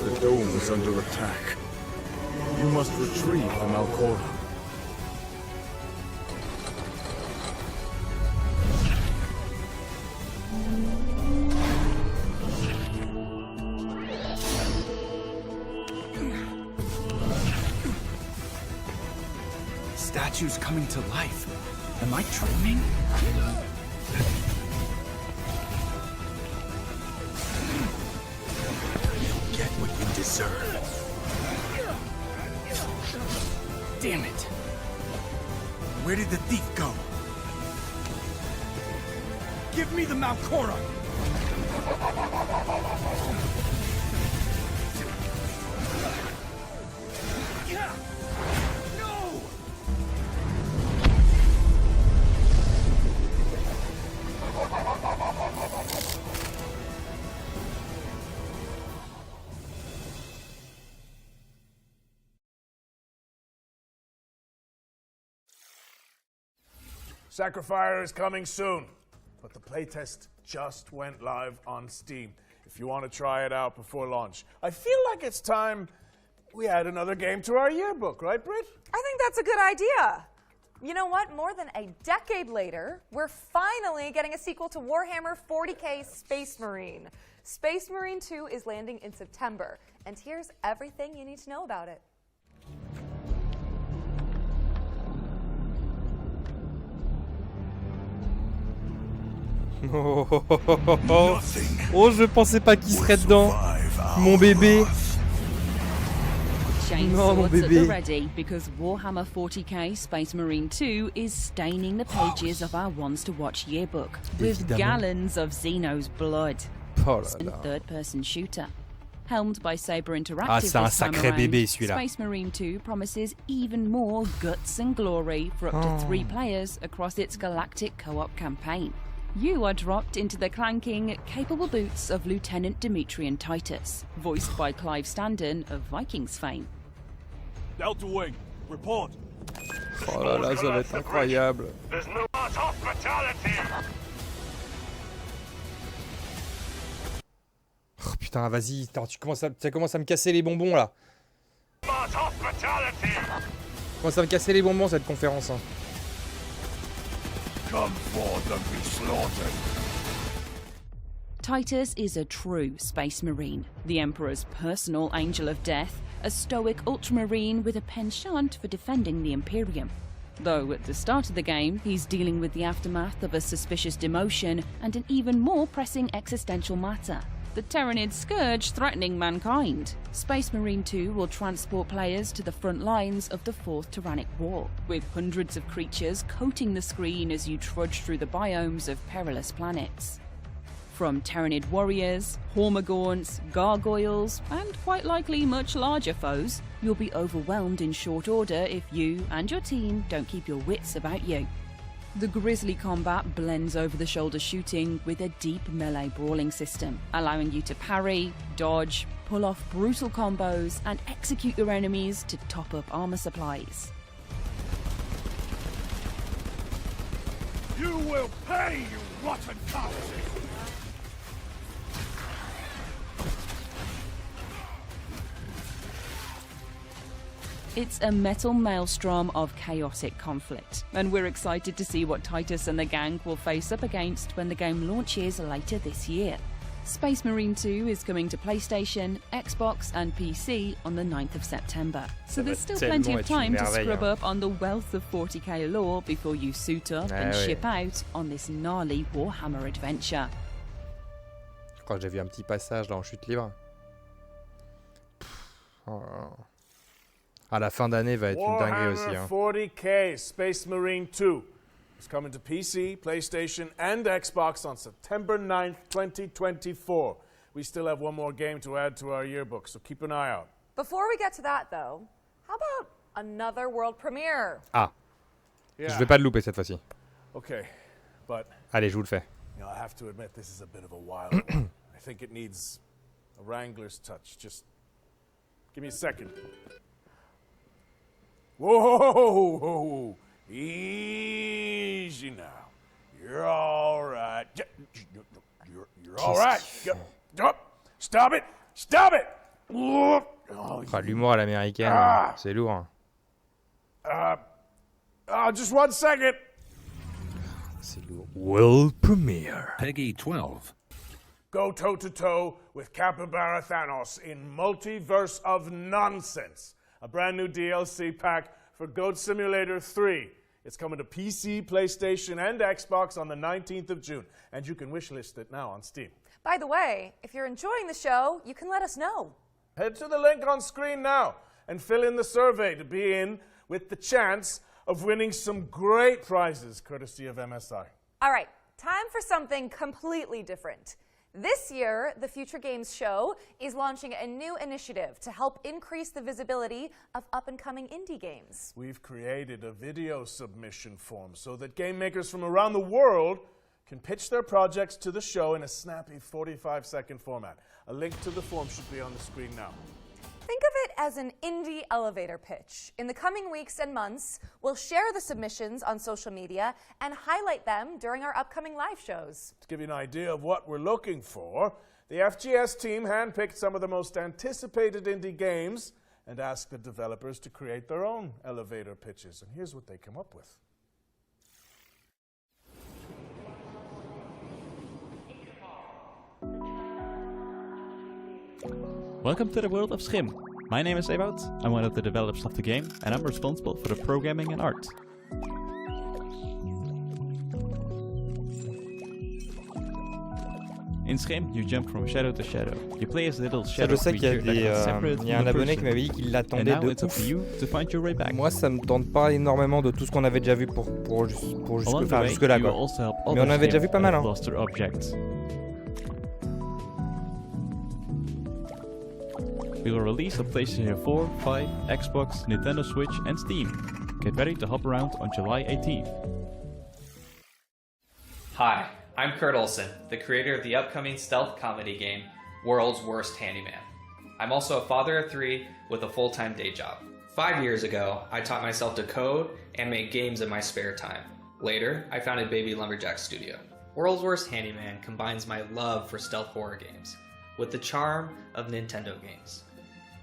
Speaker 3: the dome is under attack. You must retrieve the Malcora.
Speaker 16: Statues coming to life. Am I dreaming?
Speaker 3: Get what you deserve.
Speaker 16: Damn it! Where did the thief go? Give me the Malcora! No!
Speaker 6: Sacrifice is coming soon, but the playtest just went live on Steam. If you want to try it out before launch, I feel like it's time we add another game to our yearbook, right, Britt?
Speaker 2: I think that's a good idea. You know what? More than a decade later, we're finally getting a sequel to Warhammer 40k Space Marine. Space Marine 2 is landing in September, and here's everything you need to know about it.
Speaker 1: Oh, je pensais pas qu'il serait dedans. Mon bébé.
Speaker 12: Shane
Speaker 1: Non, mon
Speaker 12: swords at the
Speaker 1: bébé.
Speaker 12: ready because Warhammer 40k Space Marine 2 is staining the pages of our Ones to Watch yearbook with
Speaker 1: Évidemment.
Speaker 12: gallons of Xeno's blood.
Speaker 1: Oh là
Speaker 12: And
Speaker 1: là.
Speaker 12: third-person shooter. Helmed by Saber Interactive
Speaker 1: Ah, c'est un
Speaker 12: this time
Speaker 1: sacré
Speaker 12: around,
Speaker 1: bébé celui-là.
Speaker 12: Space Marine 2 promises even more guts and glory for up to 3 players across its galactic co-op campaign. You are dropped into the clanking, capable boots of Lieutenant Demetrian Titus, voiced by Clive Standen of Vikings fame.
Speaker 5: Delta Wing, report.
Speaker 1: Oh là là, ça va être incroyable.
Speaker 18: There's no hospitality.
Speaker 1: Oh, putain, vas-y, tu commences à me casser les bonbons là.
Speaker 18: Hospitality.
Speaker 1: Commence à me casser les bonbons cette conférence. Hein.
Speaker 18: Come forth and be slaughtered.
Speaker 12: Titus is a true space marine, the Emperor's personal angel of death, a stoic ultramarine with a penchant for defending the Imperium. Though at the start of the game, he's dealing with the aftermath of a suspicious demotion and an even more pressing existential matter: the Terranid scourge threatening mankind. Space Marine 2 will transport players to the front lines of the Fourth Tyrannic War, with hundreds of creatures coating the screen as you trudge through the biomes of perilous planets. From Terranid warriors, Hormagaunts, gargoyles, and quite likely much larger foes, you'll be overwhelmed in short order if you and your team don't keep your wits about you. The grisly combat blends over-the-shoulder shooting with a deep melee brawling system, allowing you to parry, dodge, pull off brutal combos, and execute your enemies to top up armor supplies.
Speaker 18: You will pay, you rotten corpses.
Speaker 12: It's a metal maelstrom of chaotic conflict, and we're excited to see what Titus and the gang will face up against when the game launches later this year. Space Marine 2 is coming to PlayStation, Xbox and PC on the 9th of September, so there's still plenty of time to scrub up on the wealth of 40k lore before you suit up and ship out on this gnarly Warhammer adventure.
Speaker 1: Je crois que j'ai vu un petit passage là en chute libre. Oh. À la fin d'année va être une dinguerie aussi. Hein.
Speaker 6: 40k Space Marine 2 is coming to PC, PlayStation, and Xbox on September 9th, 2024. We still have one more game to add to our yearbook, so keep an eye out.
Speaker 2: Before we get to that, though, how about another world premiere?
Speaker 1: Ah, je vais pas le louper cette fois-ci.
Speaker 6: Okay, but
Speaker 1: allez, je vous le fais.
Speaker 6: You know, I have to admit this is a bit of a wild one. I think it needs a Wrangler's touch. Just give me a second. Whoa, easy now. You're all right. You're all right. Stop it. Stop it. Oh,
Speaker 1: l'humour à l'américaine, c'est lourd.
Speaker 6: Just 1 second.
Speaker 1: C'est lourd. World premiere.
Speaker 3: Peggy 12.
Speaker 6: Go toe-to-toe with Capybara Thanos in Multiverse of Nonsense. A brand new DLC pack for Goat Simulator 3. It's coming to PC, PlayStation, and Xbox on the 19th of June. And you can wishlist it now on Steam.
Speaker 2: By the way, if you're enjoying the show, you can let us know.
Speaker 6: Head to the link on screen now and fill in the survey to be in with the chance of winning some great prizes courtesy of MSI.
Speaker 2: All right, time for something completely different. This year, the Future Games Show is launching a new initiative to help increase the visibility of up-and-coming indie games.
Speaker 6: We've created a video submission form so that game makers from around the world can pitch their projects to the show in a snappy 45-second format. A link to the form should be on the screen now.
Speaker 2: Think of it as an indie elevator pitch. In the coming weeks and months, we'll share the submissions on social media and highlight them during our upcoming live shows.
Speaker 6: To give you an idea of what we're looking for, the FGS team handpicked some of the most anticipated indie games and asked the developers to create their own elevator pitches. And here's what they come up with.
Speaker 9: Welcome to the world of Schim. My name is Ewout, I'm one of the developers of the game, and I'm responsible for the programming and art. In Schim, you jump from shadow to shadow. You play as little shadow creature that is separate from
Speaker 1: y a un
Speaker 9: the
Speaker 1: abonné
Speaker 9: person.
Speaker 1: qui m'avait dit qu'il l'attendait
Speaker 9: And now
Speaker 1: de
Speaker 9: it's up to you to find your way back.
Speaker 1: Moi, ça me tente pas énormément de tout ce qu'on avait déjà vu pour jusque là, quoi. Mais on avait déjà vu pas mal, hein.
Speaker 9: We will release on PlayStation 4, 5, Xbox, Nintendo Switch and Steam. Get ready to hop around on July 18th.
Speaker 8: Hi, I'm Kurt Olson, the creator of the upcoming stealth comedy game, World's Worst Handyman. I'm also a father of 3 with a full-time day job. 5 years ago, I taught myself to code and make games in my spare time. Later, I founded Baby Lumberjack Studio. World's Worst Handyman combines my love for stealth horror games with the charm of Nintendo games.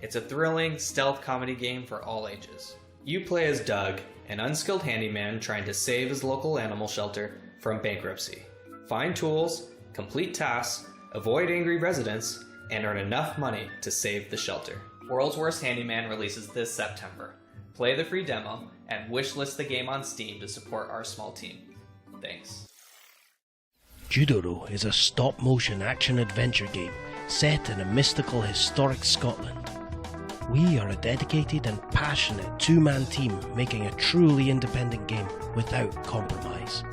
Speaker 8: It's a thrilling stealth comedy game for all ages. You play as Doug, an unskilled handyman trying to save his local animal shelter from bankruptcy. Find tools, complete tasks, avoid angry residents, and earn enough money to save the shelter. World's Worst Handyman releases this September. Play the free demo and wishlist the game on Steam to support our small team. Thanks.
Speaker 22: Judoro is a stop-motion action-adventure game set in a mystical, historic Scotland. We are a dedicated and passionate two-man team making a truly independent game without compromise.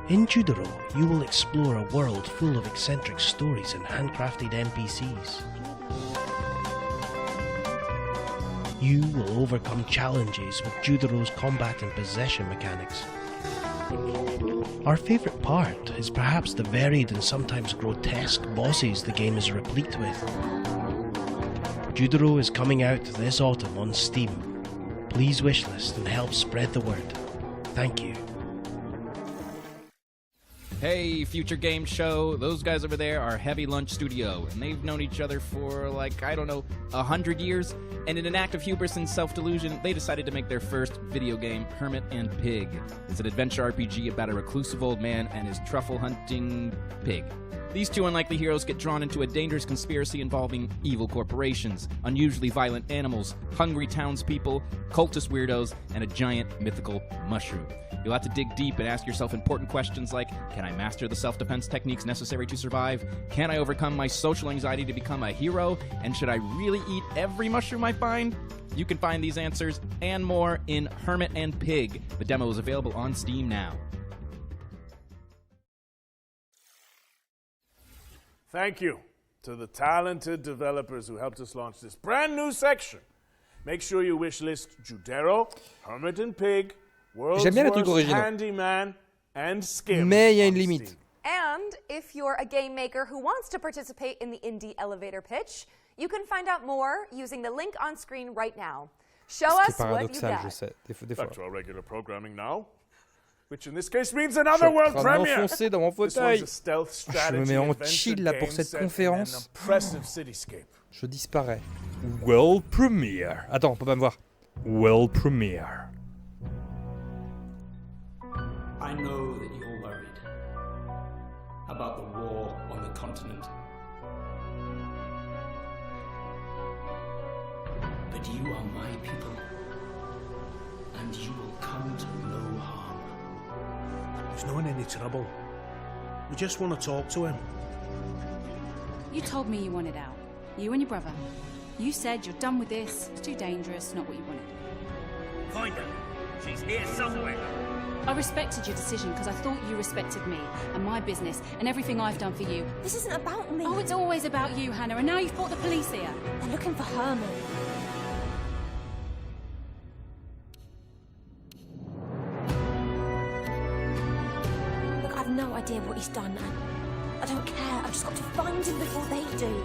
Speaker 22: In Judoro, you will explore a world full of eccentric stories and handcrafted NPCs. You will overcome challenges with Judoro's combat and possession mechanics. Our favourite part is perhaps the varied and sometimes grotesque bosses the game is replete with. Judoro is coming out this autumn on Steam. Please wishlist and help spread the word. Thank you.
Speaker 23: Hey, Future Game Show, those guys over there are Heavy Lunch Studio, and they've known each other for, 100 years, and in an act of hubris and self-delusion, they decided to make their first video game, Hermit and Pig. It's an adventure RPG about a reclusive old man and his truffle-hunting pig. These two unlikely heroes get drawn into a dangerous conspiracy involving evil corporations, unusually violent animals, hungry townspeople, cultist weirdos, and a giant mythical mushroom. You'll have to dig deep and ask yourself important questions like, can I master the self-defense techniques necessary to survive? Can I overcome my social anxiety to become a hero? And should I really eat every mushroom I find? You can find these answers and more in Hermit and Pig. The demo is available on Steam now.
Speaker 6: Thank you to the talented developers who helped us launch this brand new section. Make sure you wishlist Judero, Hermit and Pig, World's Worst Handyman, and Skim.
Speaker 1: Mais il y a une limite.
Speaker 2: And if you're a game maker who wants to participate in the indie elevator pitch, you can find out more using the link on screen right now. Show us what you got.
Speaker 6: Back to our regular programming now, which in this case means another world premiere.
Speaker 1: Dans mon fauteuil. Je me mets en chill là pour cette conférence. Je disparais. World premiere. Attends, on peut pas me voir. World premiere.
Speaker 24: I know that you're worried about the war on the continent. But you are my people, and you will come to no harm.
Speaker 25: He's not in any trouble. We just want to talk to him.
Speaker 26: You told me you wanted out. You and your brother. You said you're done with this. It's too dangerous, not what you wanted.
Speaker 24: Find her. She's here somewhere.
Speaker 26: I respected your decision because I thought you respected me and my business and everything I've done for you.
Speaker 27: This isn't about me.
Speaker 26: Oh, it's always about you, Hannah, and now you've brought the police here.
Speaker 27: They're looking for Herman. Look, I've no idea what he's done, and I don't care. I've just got to find him before they do.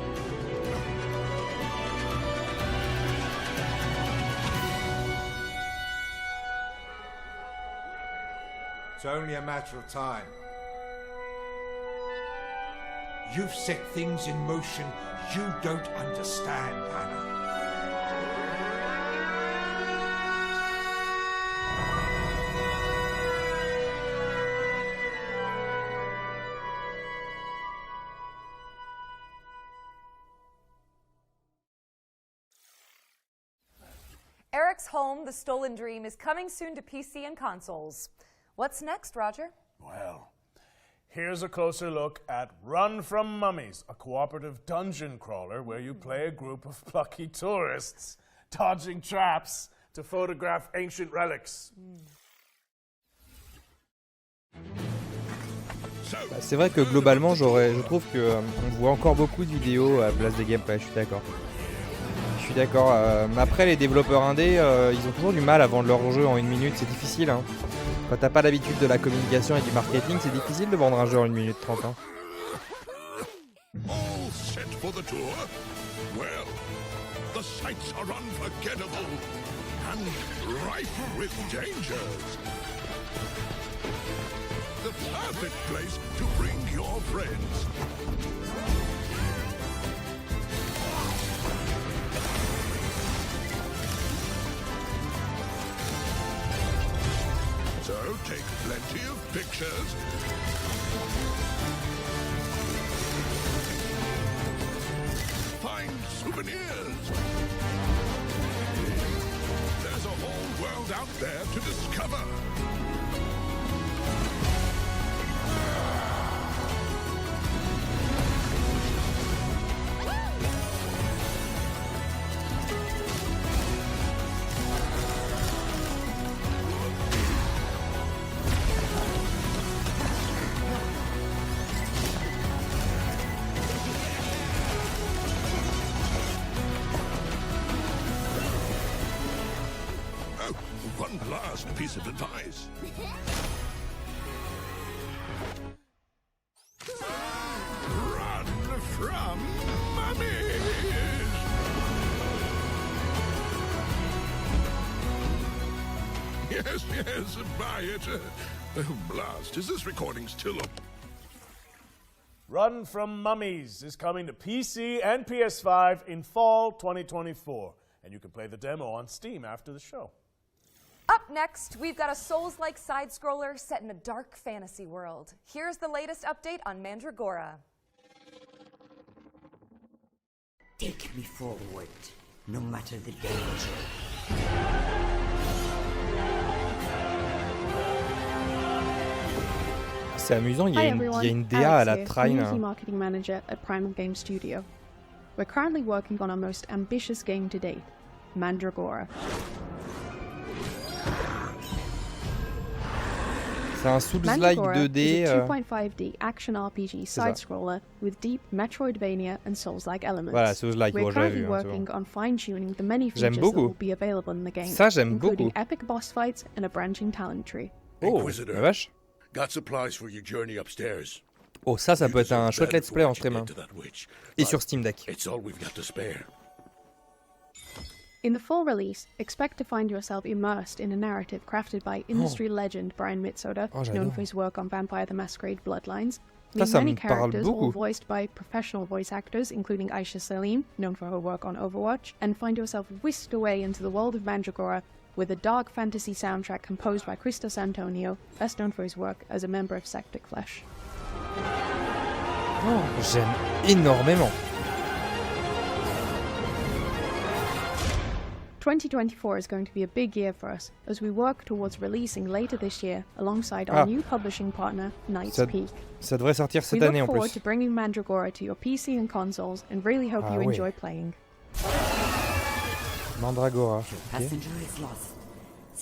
Speaker 28: It's only a matter of time. You've set things in motion you don't understand, Hannah.
Speaker 2: Eric's Home, The Stolen Dream is coming soon to PC and consoles. What's next, Roger?
Speaker 6: Well, here's a closer look at Run from Mummies, a cooperative dungeon crawler where you play a group of plucky tourists dodging traps to photograph ancient relics.
Speaker 1: Bah, c'est vrai que globalement, je trouve que on voit encore beaucoup de vidéos à la place des gameplays, je suis d'accord. Je suis d'accord. Après, les développeurs indés, ils ont toujours du mal à vendre leur jeu en 1 minute, c'est difficile. Hein. Quand t'as pas l'habitude de la communication et du marketing, c'est difficile de vendre un jeu en 1 minute 30. Hein.
Speaker 3: All set for the tour? Well, the sights are unforgettable and rife with dangers. The perfect place to bring your friends. So take plenty of pictures. Find souvenirs. There's a whole world out there to discover. One last piece of advice. Run from mummies! Yes, buy it. Oh, blast. Is this recording still up?
Speaker 6: Run from Mummies is coming to PC and PS5 in fall 2024. And you can play the demo on Steam after the show.
Speaker 2: Up next, we've got a Souls-like side-scroller set in a dark fantasy world. Here's the latest update on Mandragora.
Speaker 4: Take me forward, no matter the danger.
Speaker 1: C'est amusant, il y a une DA à la Train.
Speaker 7: Community marketing manager at Primal Game Studio. We're currently working on our most ambitious game to date, Mandragora.
Speaker 1: C'est un Souls-like 2D.
Speaker 7: Is a 2.5D action RPG side-scroller with deep Metroidvania and Souls-like elements.
Speaker 1: Voilà, Souls-like,
Speaker 7: We're
Speaker 1: bon,
Speaker 7: currently
Speaker 1: vu,
Speaker 7: working on fine-tuning the many
Speaker 1: J'aime
Speaker 7: features that
Speaker 1: beaucoup.
Speaker 7: will be available in the game,
Speaker 1: Ça, j'aime
Speaker 7: including
Speaker 1: beaucoup.
Speaker 7: epic boss fights and a branching talent tree.
Speaker 1: Oh,
Speaker 3: Inquisitor,
Speaker 1: la vache.
Speaker 3: got supplies for your journey upstairs.
Speaker 1: Oh, ça peut être un chouette let's play en stream. Hein. Et sur Steam Deck.
Speaker 3: It's all we've got to spare.
Speaker 7: In the full release, expect to find yourself immersed in a narrative crafted by industry legend Brian Mitsoda, known for his work on Vampire the Masquerade Bloodlines. Meet many characters, all voiced by professional voice actors, including Aisha Salim, known for her work on Overwatch, and find yourself whisked away into the world of Mandragora with a dark fantasy soundtrack composed by Christos Antonio, best known for his work as a member of Sectic Flesh.
Speaker 1: Oh, j'aime énormément.
Speaker 7: 2024 is going to be a big year for us as we work towards releasing later this year alongside our new publishing partner, Knight's Peak.
Speaker 1: Ça devrait sortir cette
Speaker 7: we
Speaker 1: année en
Speaker 7: look forward
Speaker 1: plus.
Speaker 7: to bringing Mandragora to your PC and consoles and really hope you enjoy playing.
Speaker 1: Mandragora.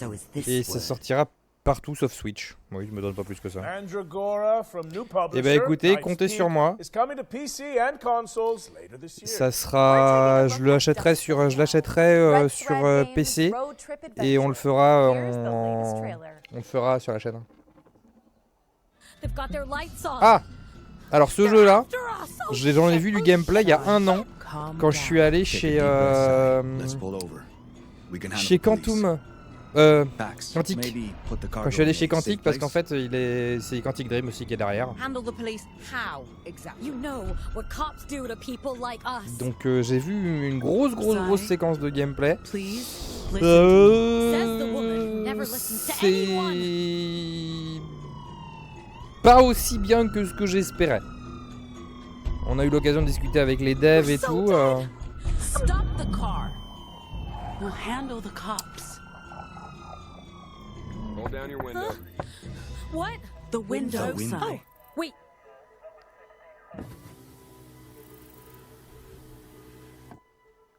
Speaker 1: ok. Et ça sortira partout sauf Switch. Oui, je me donne pas plus que ça.
Speaker 6: Mandragora from new publisher,
Speaker 1: Eh ben écoutez,
Speaker 6: Knight's
Speaker 1: comptez
Speaker 6: Peak,
Speaker 1: sur moi.
Speaker 6: is coming to PC and consoles later this year.
Speaker 1: Ça sera, je l'achèterai sur PC et on le fera sur la chaîne. Ah, alors ce jeu-là, j'en ai vu du gameplay il y a 1 an quand je suis allé chez Quantum. Quantic. Quand je suis allé chez Quantic parce qu'en fait c'est Quantic Dream aussi qui est derrière.
Speaker 27: Handle the police how exactly? You know what cops do to people like us.
Speaker 1: Donc j'ai vu une grosse séquence de gameplay. C'est pas aussi bien que ce que j'espérais. On a eu l'occasion de discuter avec les devs et tout.
Speaker 27: Stop the car. We'll handle the cops.
Speaker 10: Hold down your window.
Speaker 27: What? The window. Oh, wait.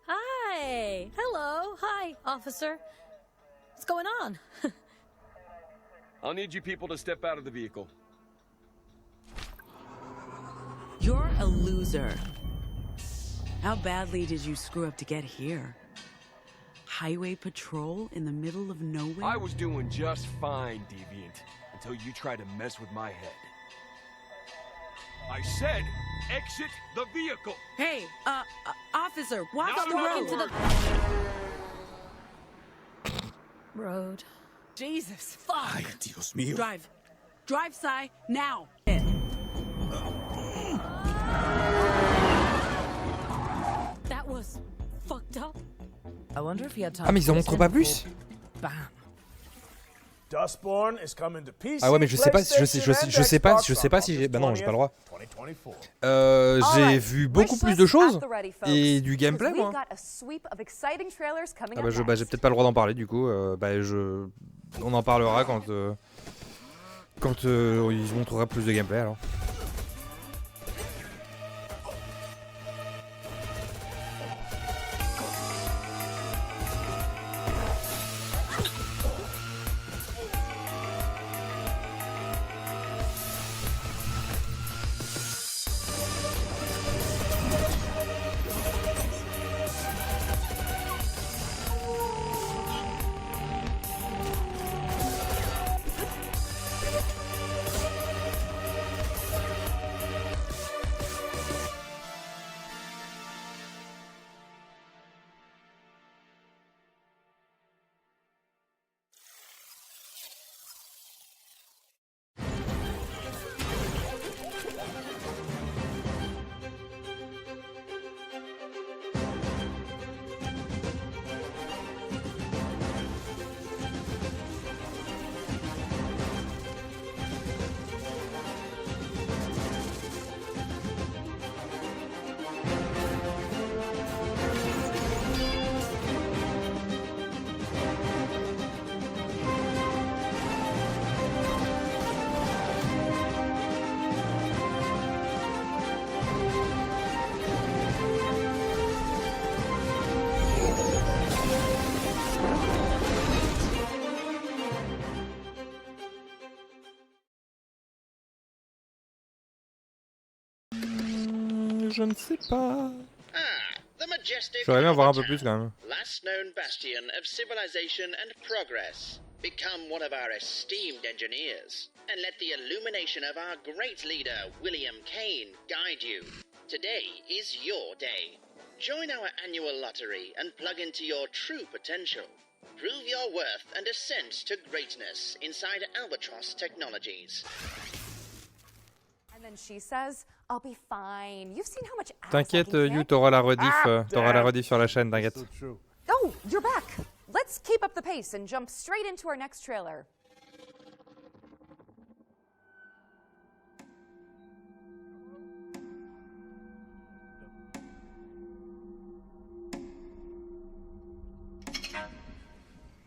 Speaker 27: Hi. Hello. Hi, officer. What's going on?
Speaker 10: I'll need you people to step out of the vehicle. a loser. How badly did you screw up to get here? Highway patrol in the middle of nowhere?
Speaker 11: I was doing just fine, Deviant, until you tried to mess with my head. I said, exit the vehicle!
Speaker 10: Hey, officer, watch
Speaker 11: Not
Speaker 10: the road!
Speaker 11: another
Speaker 10: Road. Jesus, fuck!
Speaker 28: Ay, Dios mío.
Speaker 10: Drive. Drive, Sai, now!
Speaker 27: That was fucked up.
Speaker 10: I wonder if he had time.
Speaker 1: Ah mais ils en montrent pas plus.
Speaker 10: Bam.
Speaker 6: Dustborn is coming to PC,
Speaker 1: Ah ouais mais je sais pas si j'ai bah non j'ai pas le droit. J'ai vu beaucoup plus de choses et du gameplay moi. Ah bah j'ai peut-être pas le droit d'en parler du coup. On en parlera quand ils montrera plus de gameplay alors. Je ne sais pas. J'aurais bien voir un peu plus quand même.
Speaker 18: Last known bastion of civilization and progress. Become one of our esteemed engineers and let the illumination of our great leader, William Kane, guide you. Today is your day. Join our annual lottery and plug into your true potential. Prove your worth and ascent to greatness inside Albatross Technologies.
Speaker 2: And then she says, I'll be fine. You've seen how much ass
Speaker 1: T'inquiète, You, t'auras la rediff sur la chaîne, t'inquiète.
Speaker 2: Oh, you're back. Let's keep up the pace and jump straight into our next trailer.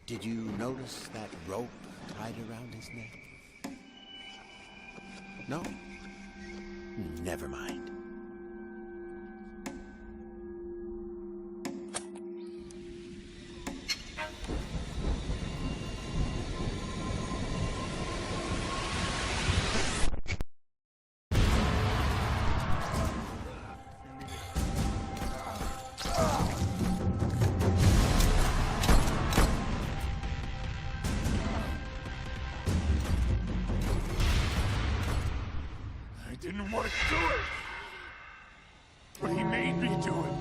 Speaker 4: Did you notice that rope tied around his neck? No? Never mind.
Speaker 28: I didn't want to do it, but he made me do it.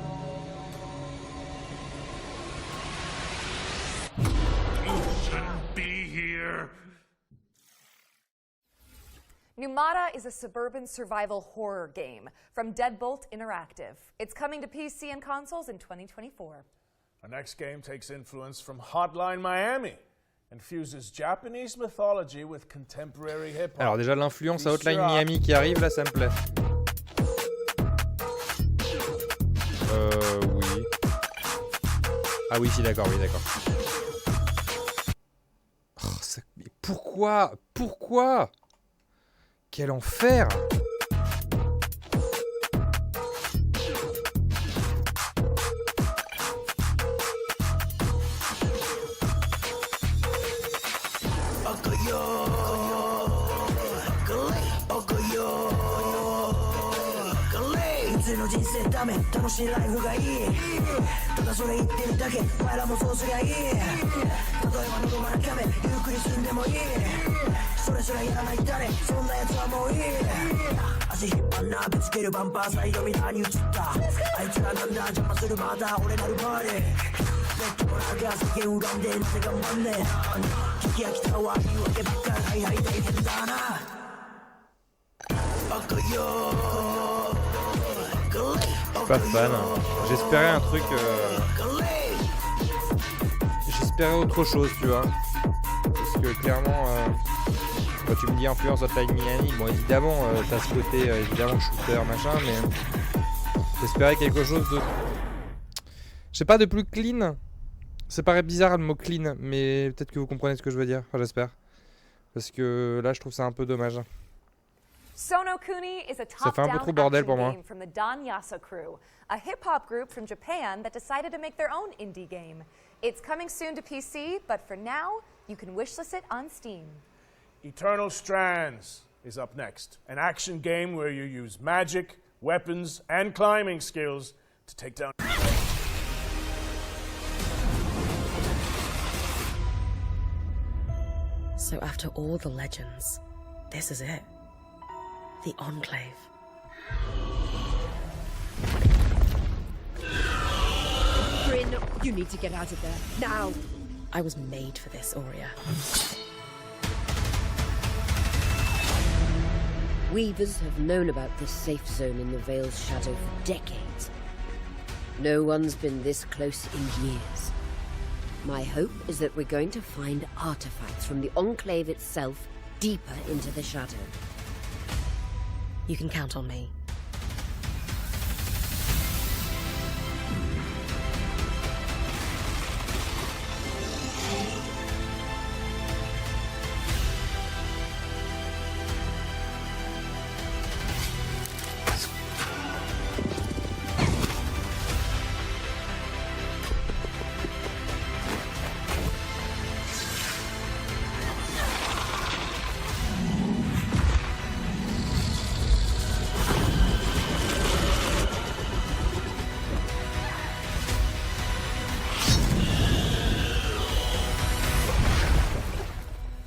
Speaker 28: You shouldn't be here.
Speaker 2: NOUVEAUX is a suburban survival horror game from Deadbolt Interactive. It's coming to PC and consoles in 2024.
Speaker 6: Our next game takes influence from Hotline Miami and fuses Japanese mythology with contemporary hip-hop.
Speaker 1: Alors déjà l'influence à Hotline Miami qui arrive là, ça me plaît. Oui. Ah oui, si d'accord, oui d'accord. Oh, mais pourquoi quel enfer!
Speaker 4: の人生ダメ楽しいライフがいいただそれ言ってるだけお前らもそうすりゃいい例えば喉まなかめゆっくり死んでもいいそれすらやらない誰そんなやつはもういい足引っ張んなぶつけるバンパーサイドミラーに映ったあいつらなんだ邪魔するまだ俺なるバーでネットもなんか世間恨んでなぜ頑張んねえ聞き飽きたわ言うわけばっかはいはい大変だな
Speaker 1: Je suis pas fan. J'espérais un truc. J'espérais autre chose, tu vois. Parce que clairement, quand tu me dis influence Hotline Miami, bon évidemment, t'as ce côté évidemment shooter machin, mais j'espérais quelque chose de. Je sais pas, de plus clean. Ça paraît bizarre le mot clean, mais peut-être que vous comprenez ce que je veux dire. Enfin, j'espère. Parce que là, je trouve ça un peu dommage.
Speaker 2: Sonokuni is a
Speaker 1: Ça fait un peu trop
Speaker 2: top-down
Speaker 1: bordel
Speaker 2: action
Speaker 1: pour moi.
Speaker 2: game from the Don Yasa crew, a hip-hop group from Japan that decided to make their own indie game. It's coming soon to PC, but for now, you can wishlist it on Steam.
Speaker 6: Eternal Strands is up next. An action game where you use magic, weapons, and climbing skills to take down...
Speaker 13: So after all the legends, this is it. The Enclave.
Speaker 27: Bryn, you need to get out of there, now!
Speaker 13: I was made for this, Aurea.
Speaker 14: Weavers have known about this safe zone in the Veil's shadow for decades. No one's been this close in years. My hope is that we're going to find artifacts from the Enclave itself deeper into the shadow.
Speaker 13: You can count on me.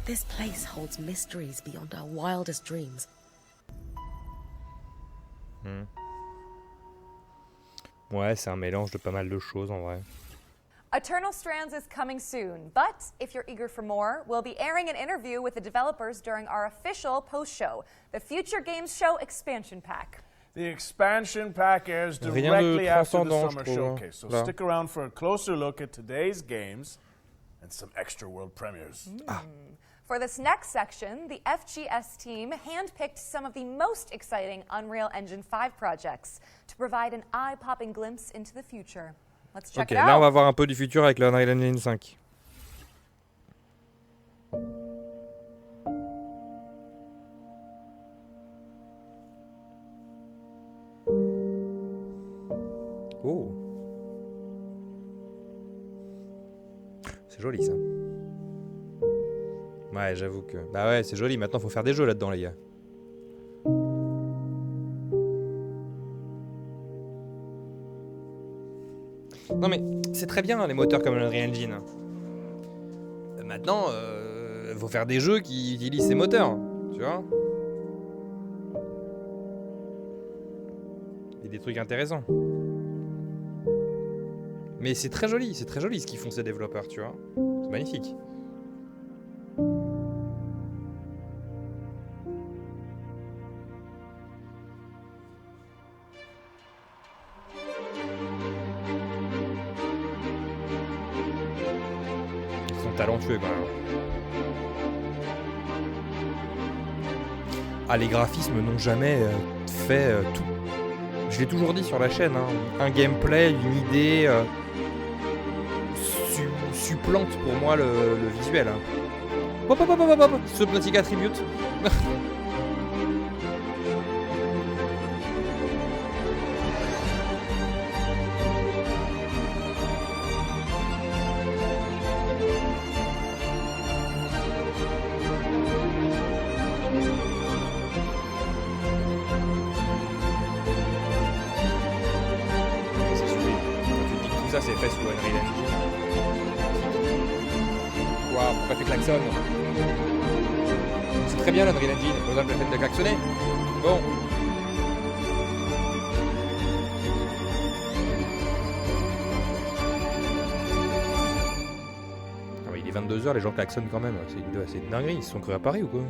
Speaker 13: This place holds mysteries beyond our wildest dreams.
Speaker 1: Ouais, c'est un mélange de pas mal de choses en vrai.
Speaker 2: Eternal Strands is coming soon, but if you're eager for more, we'll be airing an interview with the developers during our official post-show, the Future Games Show Expansion Pack.
Speaker 6: The expansion pack airs
Speaker 1: Rien de
Speaker 6: directly after the
Speaker 1: transcendant,
Speaker 6: summer
Speaker 1: je trouve.
Speaker 6: showcase, so
Speaker 1: Là.
Speaker 6: stick around for a closer look at today's games and some extra world premieres.
Speaker 2: For this next section, the FGS team handpicked some of the most exciting Unreal Engine 5 projects to provide an eye-popping glimpse into the future. Let's check
Speaker 1: Ok,
Speaker 2: it out.
Speaker 1: là on va voir un peu du futur avec le Unreal Engine 5. Oh. C'est joli ça. Ouais, j'avoue que... Bah ouais, c'est joli, maintenant faut faire des jeux là-dedans les gars. Non mais, c'est très bien les moteurs comme l'Unreal Engine. Maintenant, faut faire des jeux qui utilisent ces moteurs, tu vois. Et des trucs intéressants. Mais c'est très joli ce qu'ils font ces développeurs, tu vois. C'est magnifique. Ils sont talentueux quand même. Ah, les graphismes n'ont jamais fait tout. Je l'ai toujours dit sur la chaîne, hein. Un gameplay, une idée supplante pour moi le visuel. Hein. Hop hop hop hop hop, Subnautic Attribute. ça c'est fait sous Unreal Engine. Quoi? Pourquoi tu klaxonnes? C'est très bien l'Unreal Engine, pas besoin de la peine de klaxonner. Bon. Ah bah, il est 22h, les gens klaxonnent quand même. C'est une dinguerie, ils se sont crus à Paris ou quoi?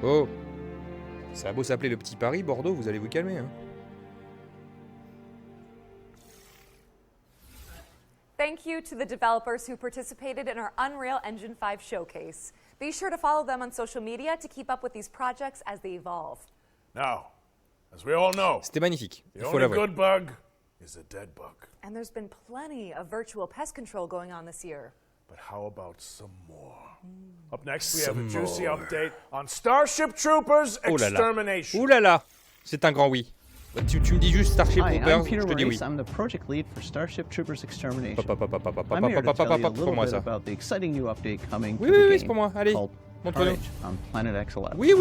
Speaker 1: Oh. Ça a beau s'appeler le petit Paris, Bordeaux, vous allez vous calmer, hein.
Speaker 2: Thank you to the developers who participated in our Unreal Engine 5 showcase. Be sure to follow them on social media to keep up with these projects as they evolve.
Speaker 6: Now, as we all know,
Speaker 1: c'était magnifique.
Speaker 6: The only good bug is a dead bug.
Speaker 2: And there's been plenty of virtual pest control going on this year.
Speaker 6: But how about some more? Up next, we have a juicy update on Starship Troopers Extermination.
Speaker 1: Ouh là là, c'est un grand oui. Tu me dis juste Starship Troopers, je te dis oui.
Speaker 5: I'm the project lead for Starship Troopers Extermination.
Speaker 1: I'm
Speaker 5: here to tell you a little bit about the exciting new update coming to the game
Speaker 1: c'est pour moi. Allez,
Speaker 5: called TOURNAGE on Planet X11.
Speaker 1: Oui.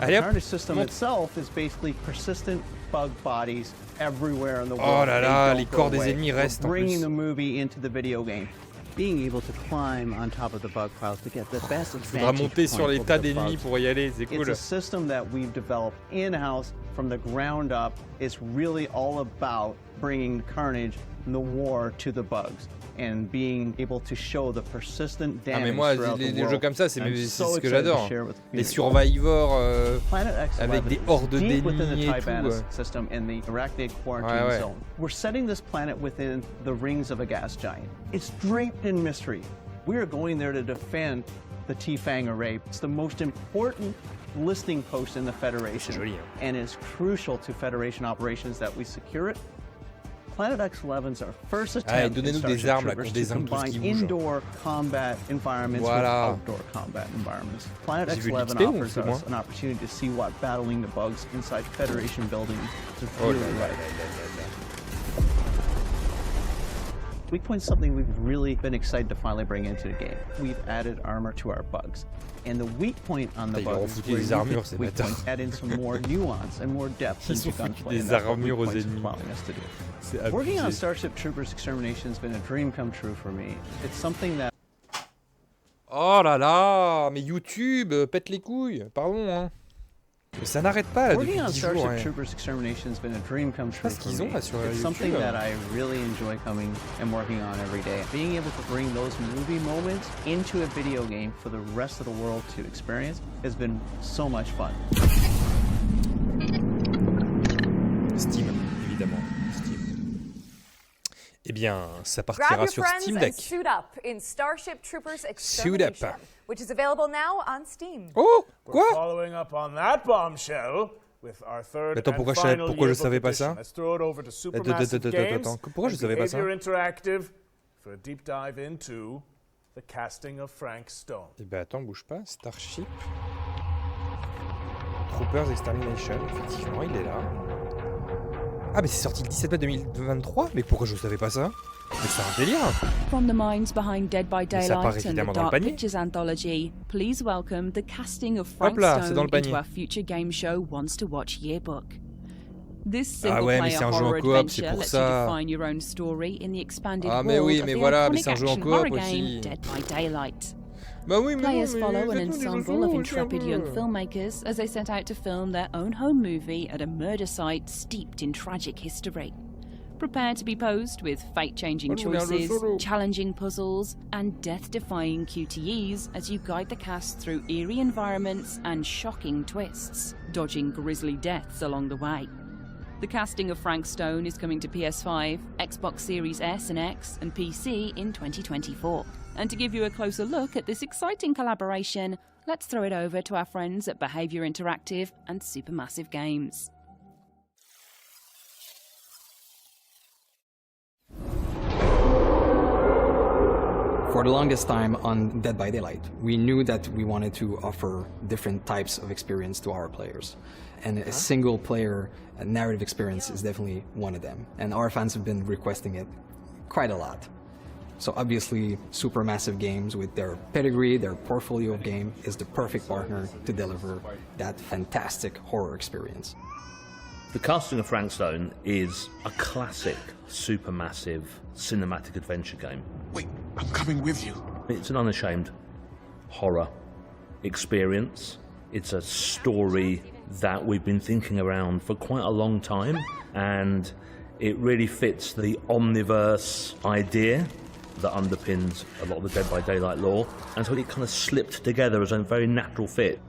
Speaker 1: Allez,
Speaker 5: The TOURNAGE system itself is basically persistent bug bodies everywhere in the world.
Speaker 1: Oh là là, les corps des ennemis restent en plus.
Speaker 5: Bringing the movie into the video game. Being able to climb on top of the bug piles to get the best advantage.
Speaker 1: Faudra monter sur les tas d'ennemis pour y aller, c'est cool.
Speaker 5: It's a system that we've developed in-house from the ground up. It's really all about bringing carnage and the war to the bugs and being able to show the persistent damage.
Speaker 1: Ah mais moi, les jeux comme ça, c'est ce que j'adore. Les survivors avec des hordes d'ennemis et tout.
Speaker 5: System in the Arachnid quarantine zone. We're setting this planet within the rings of a gas giant. It's draped in mystery. We are going there to defend the T-Fang array. It's the most important listing post in the Federation, and is crucial to Federation operations that we secure it. Planet X11's our first attempt in Starship Troopers to combine indoor combat environments with outdoor combat environments. Planet X11 offers us an opportunity to see what battling the bugs inside Federation buildings is really like. Weak Point's something we've really been excited to finally bring into the game. We've added armor to our bugs. And the weak point on the bugs is where Weak Point add in some more nuance and more depth into gunplay. And that's what Weak Point's allowing us to do. Working on Starship Troopers Extermination has been a dream come true for me. It's something that...
Speaker 1: Oh là là, mais YouTube, pète les couilles, pardon hein. Mais ça n'arrête pas là depuis 10 jours.
Speaker 5: Working on Starship Troopers Extermination has been a dream come true for me. It's something that I really enjoy coming and working on every day. Being able to bring those movie moments into a video game for the rest of the world to experience has been so much fun.
Speaker 1: Steam, évidemment. Steam. Eh bien, ça partira sur Steam Deck.
Speaker 2: Suit up in Starship Troopers Extermination, which is available now on Steam.
Speaker 1: Oh, quoi?
Speaker 6: Following up on that bombshell with our third
Speaker 1: Attends, pourquoi je savais pas ça?
Speaker 6: Let's throw it over to Supermassive Games.
Speaker 1: Pourquoi je savais pas ça?
Speaker 6: Interactive for a deep dive into the casting of Frank Stone.
Speaker 1: Eh ben attends, bouge pas. Starship Troopers Extermination, effectivement, il est là. Ah mais c'est sorti le 17 mai 2023. Mais pourquoi je savais pas ça? Mais c'est un délire.
Speaker 12: From the minds behind Dead by Daylight and the Dark Pictures anthology, please welcome the casting of Frank Stone into our future game show Wants to Watch Yearbook. This single-player horror adventure lets you define your own story in the expanded world of the iconic action horror game Dead by Daylight. Players follow an ensemble of intrepid young filmmakers as they set out to film their own home movie at a murder site steeped in tragic history. Prepare to be posed with fate-changing choices, challenging puzzles, and death-defying QTEs as you guide the cast through eerie environments and shocking twists, dodging grisly deaths along the way. The casting of Frank Stone is coming to PS5, Xbox Series S and X, and PC in 2024. And to give you a closer look at this exciting collaboration, let's throw it over to our friends at Behaviour Interactive and Supermassive Games.
Speaker 15: For the longest time on Dead by Daylight, we knew that we wanted to offer different types of experience to our players. And a single-player narrative experience is definitely one of them. And our fans have been requesting it quite a lot. So obviously, Supermassive Games, with their pedigree, their portfolio of game, is the perfect partner to deliver that fantastic horror experience.
Speaker 8: The casting of Frank Stone is a classic, supermassive, cinematic adventure game.
Speaker 28: Wait, I'm coming with you.
Speaker 8: It's an unashamed horror experience. It's a story that we've been thinking around for quite a long time, and it really fits the omniverse idea that underpins a lot of the Dead by Daylight lore, and so it kind of slipped together as a very natural fit.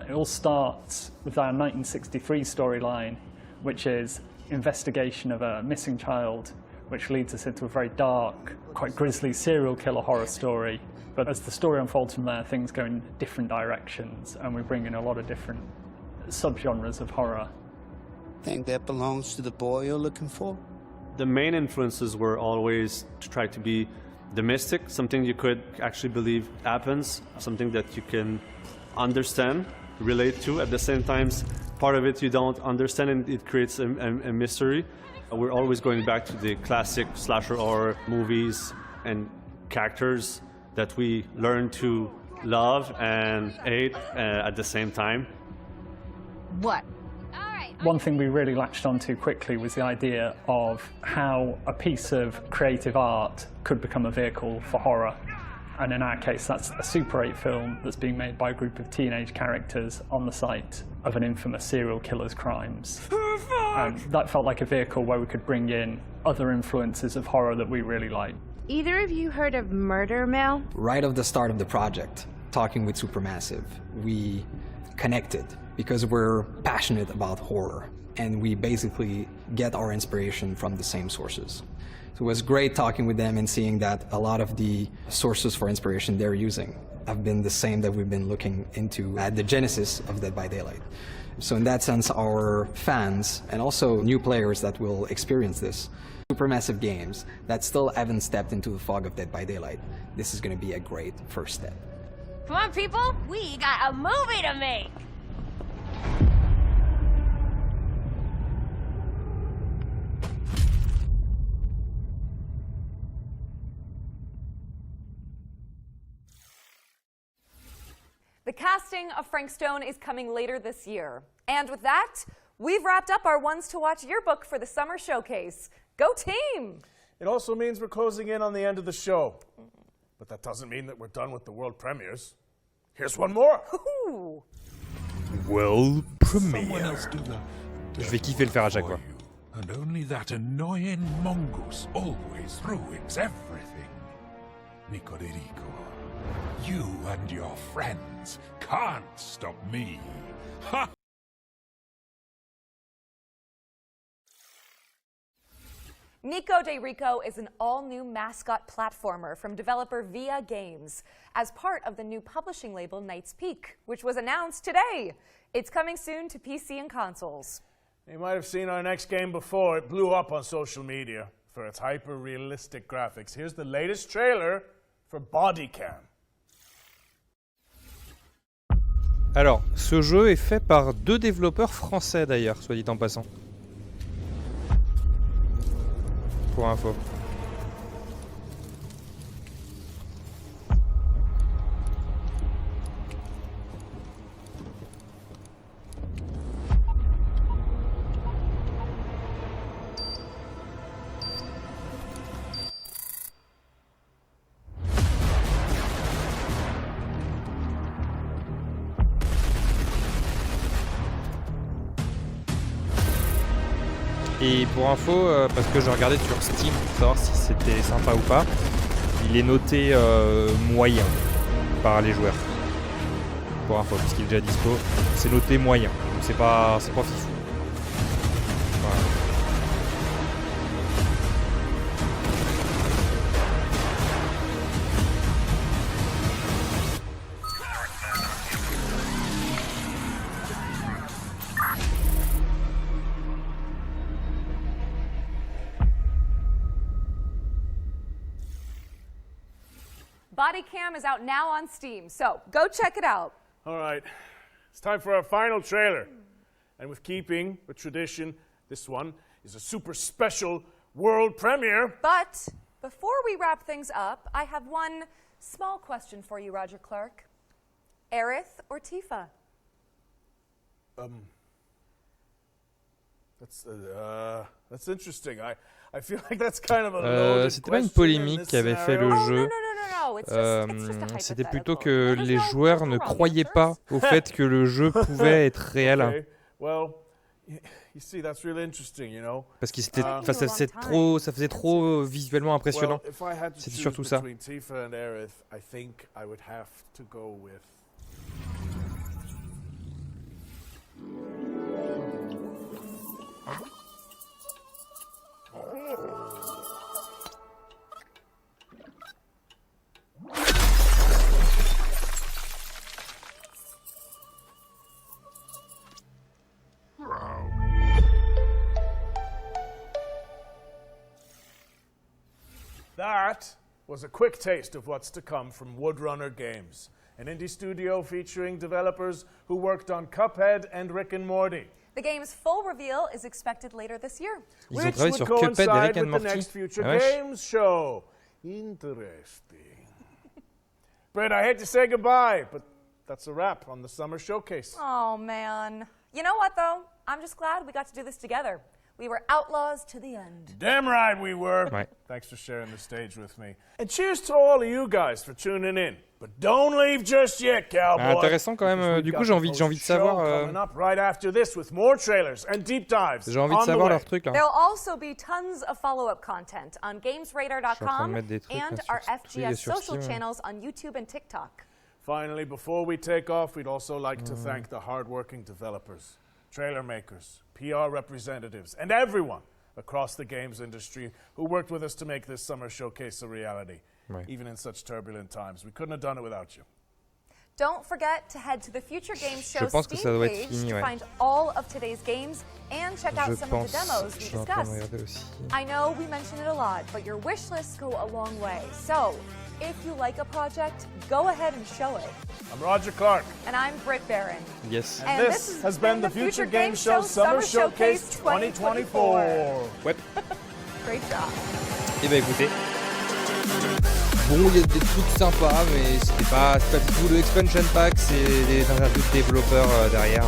Speaker 9: It all starts with our 1963 storyline, which is investigation of a missing child, which leads us into a very dark, quite grisly serial killer horror story. But as the story unfolds from there, things go in different directions, and we bring in a lot of different subgenres of horror.
Speaker 16: Think that belongs to the boy you're looking for?
Speaker 17: The main influences were always to try to be domestic, something you could actually believe happens, something that you can understand, relate to. At the same time, part of it you don't understand, and it creates a mystery. We're always going back to the classic slasher horror movies and characters that we learn to love and hate at the same time.
Speaker 27: What?
Speaker 9: One thing we really latched onto quickly was the idea of how a piece of creative art could become a vehicle for horror. And in our case, that's a Super 8 film that's being made by a group of teenage characters on the site of an infamous serial killer's crimes. And that felt like a vehicle where we could bring in other influences of horror that we really like.
Speaker 19: Either of you heard of Murder Mill?
Speaker 15: Right at the start of the project, talking with Supermassive, we connected because we're passionate about horror, and we basically get our inspiration from the same sources. So it was great talking with them and seeing that a lot of the sources for inspiration they're using have been the same that we've been looking into at the genesis of Dead by Daylight. So in that sense, our fans and also new players that will experience this, Supermassive games that still haven't stepped into the fog of Dead by Daylight, this is going to be a great first step.
Speaker 27: Come on, people, we got a movie to make!
Speaker 2: The casting of Frank Stone is coming later this year. And with that, we've wrapped up our Ones to Watch yearbook for the summer showcase. Go team!
Speaker 6: It also means we're closing in on the end of the show. But that doesn't mean that we're done with the world premieres. Here's one more.
Speaker 1: World premiere. Je vais kiffer le faire à chaque fois.
Speaker 28: And only that annoying mongoose always ruins everything. Nicoderico, you and your friends can't stop me. Ha!
Speaker 2: Nico de Rico is an all-new mascot platformer from developer Via Games as part of the new publishing label Knight's Peak, which was announced today. It's coming soon to PC and consoles.
Speaker 6: You might have seen our next game before. It blew up on social media for its hyper-realistic graphics. Here's the latest trailer for Bodycam.
Speaker 1: Alors, ce jeu est fait par 2 développeurs français d'ailleurs, soit dit en passant. Pour info. Et pour info, parce que je regardais sur Steam pour savoir si c'était sympa ou pas, il est noté moyen par les joueurs. Pour info, puisqu'il est déjà dispo, c'est noté moyen, donc c'est pas fifou. Voilà.
Speaker 2: Bodycam is out now on Steam, so go check it out.
Speaker 6: All right, it's time for our final trailer. And with keeping with tradition, this one is a super special world premiere.
Speaker 2: But before we wrap things up, I have one small question for you, Roger Clark. Aerith or Tifa?
Speaker 6: That's interesting. I feel like that's kind of a loaded
Speaker 1: c'était pas une polémique qui avait fait le jeu. C'était plutôt que les joueurs ne croyaient pas au fait que le jeu pouvait être réel.
Speaker 6: Okay. Well, you see, that's really interesting, you know.
Speaker 1: Parce que ça faisait trop visuellement impressionnant. C'était surtout ça.
Speaker 6: Tifa and Aerith, I think I would have to go with. That was a quick taste of what's to come from Woodrunner Games, an indie studio featuring developers who worked on Cuphead and Rick and Morty.
Speaker 2: The game's full reveal is expected later this year.
Speaker 1: Which would coincide with the next
Speaker 6: Future Games show. Interesting. Britt, I hate to say goodbye, but that's a wrap on the Summer Showcase.
Speaker 2: Oh, man. You know what, though? I'm just glad we got to do this together. We were outlaws to the end.
Speaker 6: Damn right we were.
Speaker 1: Right.
Speaker 6: Thanks for sharing the stage with me. And cheers to all of you guys for tuning in. But don't leave just yet, cowboy.
Speaker 1: Intéressant quand même. Du coup, j'ai envie de savoir.
Speaker 6: Right after this with more trailers and deep dives.
Speaker 1: J'ai envie de savoir leur truc là.
Speaker 2: There'll also be tons of follow-up content on gamesradar.com and our FGS social channels on YouTube and TikTok.
Speaker 6: Finally, before we take off, we'd also like to thank the hardworking developers, trailer makers, PR representatives, and everyone across the games industry who worked with us to make this summer showcase a reality.
Speaker 1: Right.
Speaker 6: Even in such turbulent times. We couldn't have done it without you.
Speaker 2: Don't forget to head to the Future Games Show Steam page to find all of today's games and check out some of the demos we discussed. I know we mention it a lot, but your wish lists go a long way. So, if you like a project, go ahead and show it.
Speaker 6: I'm Roger Clark.
Speaker 2: And I'm Britt Barron.
Speaker 1: Yes.
Speaker 6: And this has been the Future Games Show Summer Showcase 2024.
Speaker 1: Ouais.
Speaker 2: Great job.
Speaker 1: Et bah écoutez, bon, il y a des trucs sympas, mais c'était pas du tout le expansion pack, c'est des interviews de développeurs derrière.